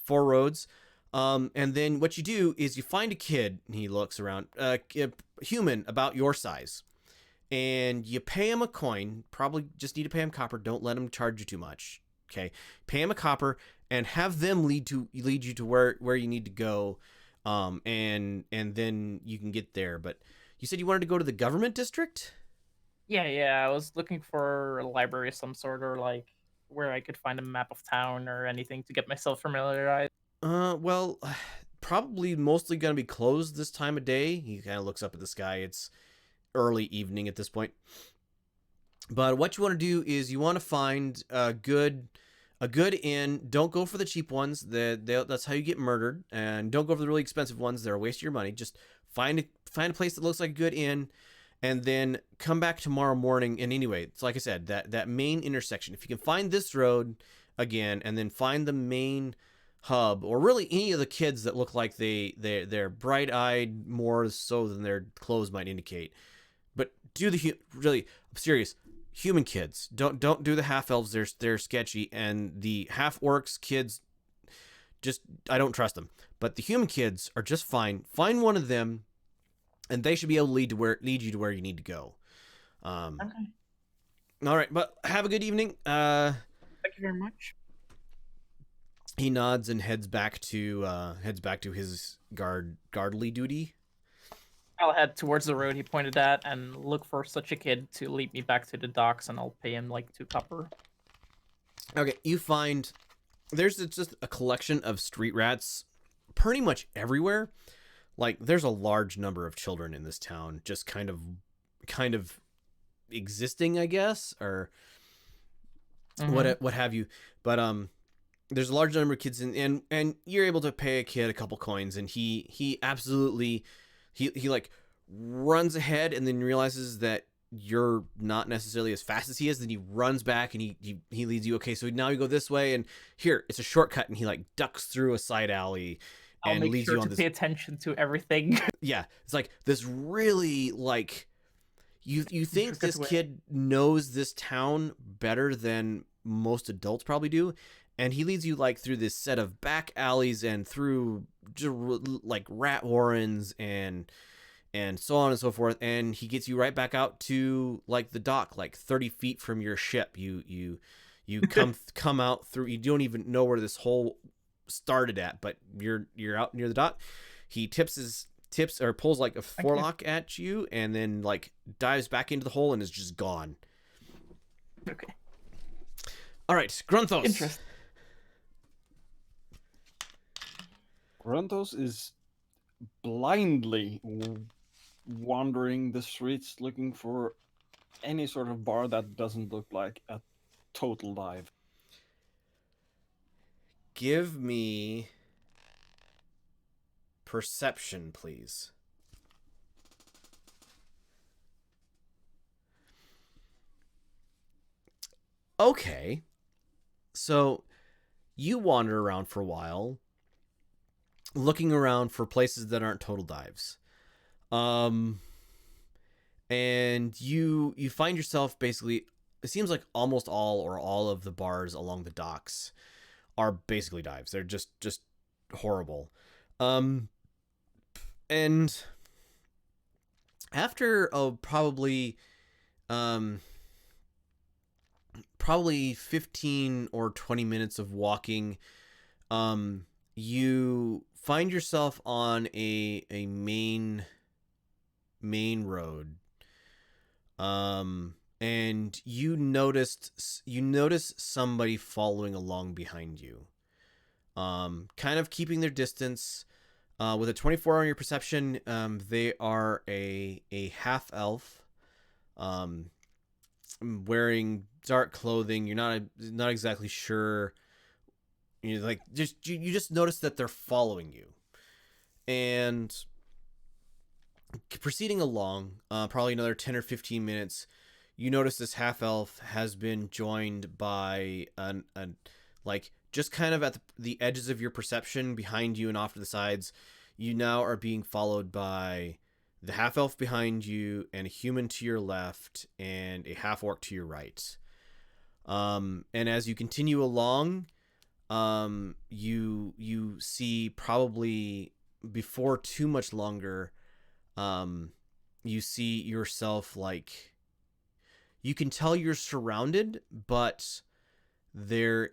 roads. And then what you do is you find a kid, and he looks around, a human about your size, and you pay him a coin. Probably just need to pay him copper. Don't let him charge you too much. Okay, pay him a copper and have them lead you to where you need to go, and then you can get there. But you said you wanted to go to the government district. Yeah, I was looking for a library of some sort, or like where I could find a map of town or anything to get myself familiarized. Well, probably mostly gonna be closed this time of day. He kind of looks up at the sky. It's early evening at this point. But what you want to do is you want to find a good inn. Don't go for the cheap ones. That's how you get murdered. And don't go for the really expensive ones. They're a waste of your money. Just find a place that looks like a good inn, and then come back tomorrow morning. And anyway, it's like I said, that main intersection. If you can find this road again, and then find the main hub, or really any of the kids that look like they're bright-eyed more so than their clothes might indicate. But do really, I'm serious, human kids. Don't do the half elves. They're sketchy, and the half orcs kids, just I don't trust them. But the human kids are just fine. Find one of them, and they should be able to lead you to where you need to go. Okay. All right, but have a good evening. Thank you very much. He nods and heads back to his guardly duty. I'll head towards the road he pointed at and look for such a kid to lead me back to the docks, and I'll pay him like 2 copper. Okay, you find there's just a collection of street rats pretty much everywhere. Like, there's a large number of children in this town just kind of existing, I guess, or what have you. But there's a large number of kids, and you're able to pay a kid a couple coins, and he absolutely he like runs ahead, and then realizes that you're not necessarily as fast as he is. Then he runs back, and he leads you. Okay, so now you go this way, and here it's a shortcut, and he like ducks through a side alley I'll and make leads sure you on to this. pay attention to everything. Yeah, it's like this really like you think Intricate this way. kid knows this town better than most adults probably do, and he leads you like through this set of back alleys and through like rat warrens and so on and so forth, and he gets you right back out to like the dock, like 30 feet from your ship. You come out through. You don't even know where this hole started at, but you're out near the dock. He tips or pulls like a forelock at you, and then like dives back into the hole and is just gone. Okay. All right, Grunthos. Interesting. Gruntos is blindly wandering the streets looking for any sort of bar that doesn't look like a total dive. Give me perception, please. Okay. So you wander around for a while, looking around for places that aren't total dives. And you find yourself basically, it seems like almost all of the bars along the docks are basically dives. They're just horrible. And after probably 15 or 20 minutes of walking, you find yourself on a main road. And you notice somebody following along behind you. Kind of keeping their distance. With a 24 on your perception, they are a half elf, wearing dark clothing. You're not exactly sure. You like you just notice that they're following you, and proceeding along, probably another 10 or 15 minutes, you notice this half elf has been joined by an like just kind of at the edges of your perception, behind you and off to the sides. You now are being followed by the half elf behind you, and a human to your left, and a half orc to your right. And as you continue along, you see, probably before too much longer, you see yourself, like, you can tell you're surrounded, but they're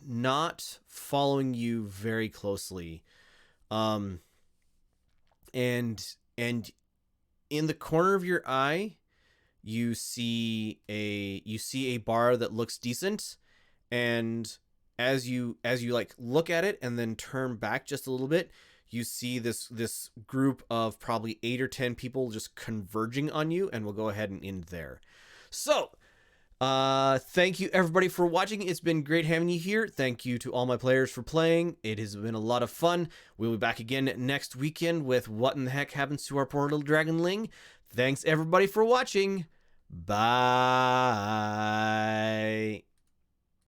not following you very closely. And in the corner of your eye, you see a bar that looks decent, and as you like look at it and then turn back just a little bit, you see this group of probably 8 or 10 people just converging on you, and we'll go ahead and end there. So, thank you everybody for watching. It's been great having you here. Thank you to all my players for playing. It has been a lot of fun. We'll be back again next weekend with What in the Heck Happens to Our Poor Little Dragonling. Thanks everybody for watching. Bye.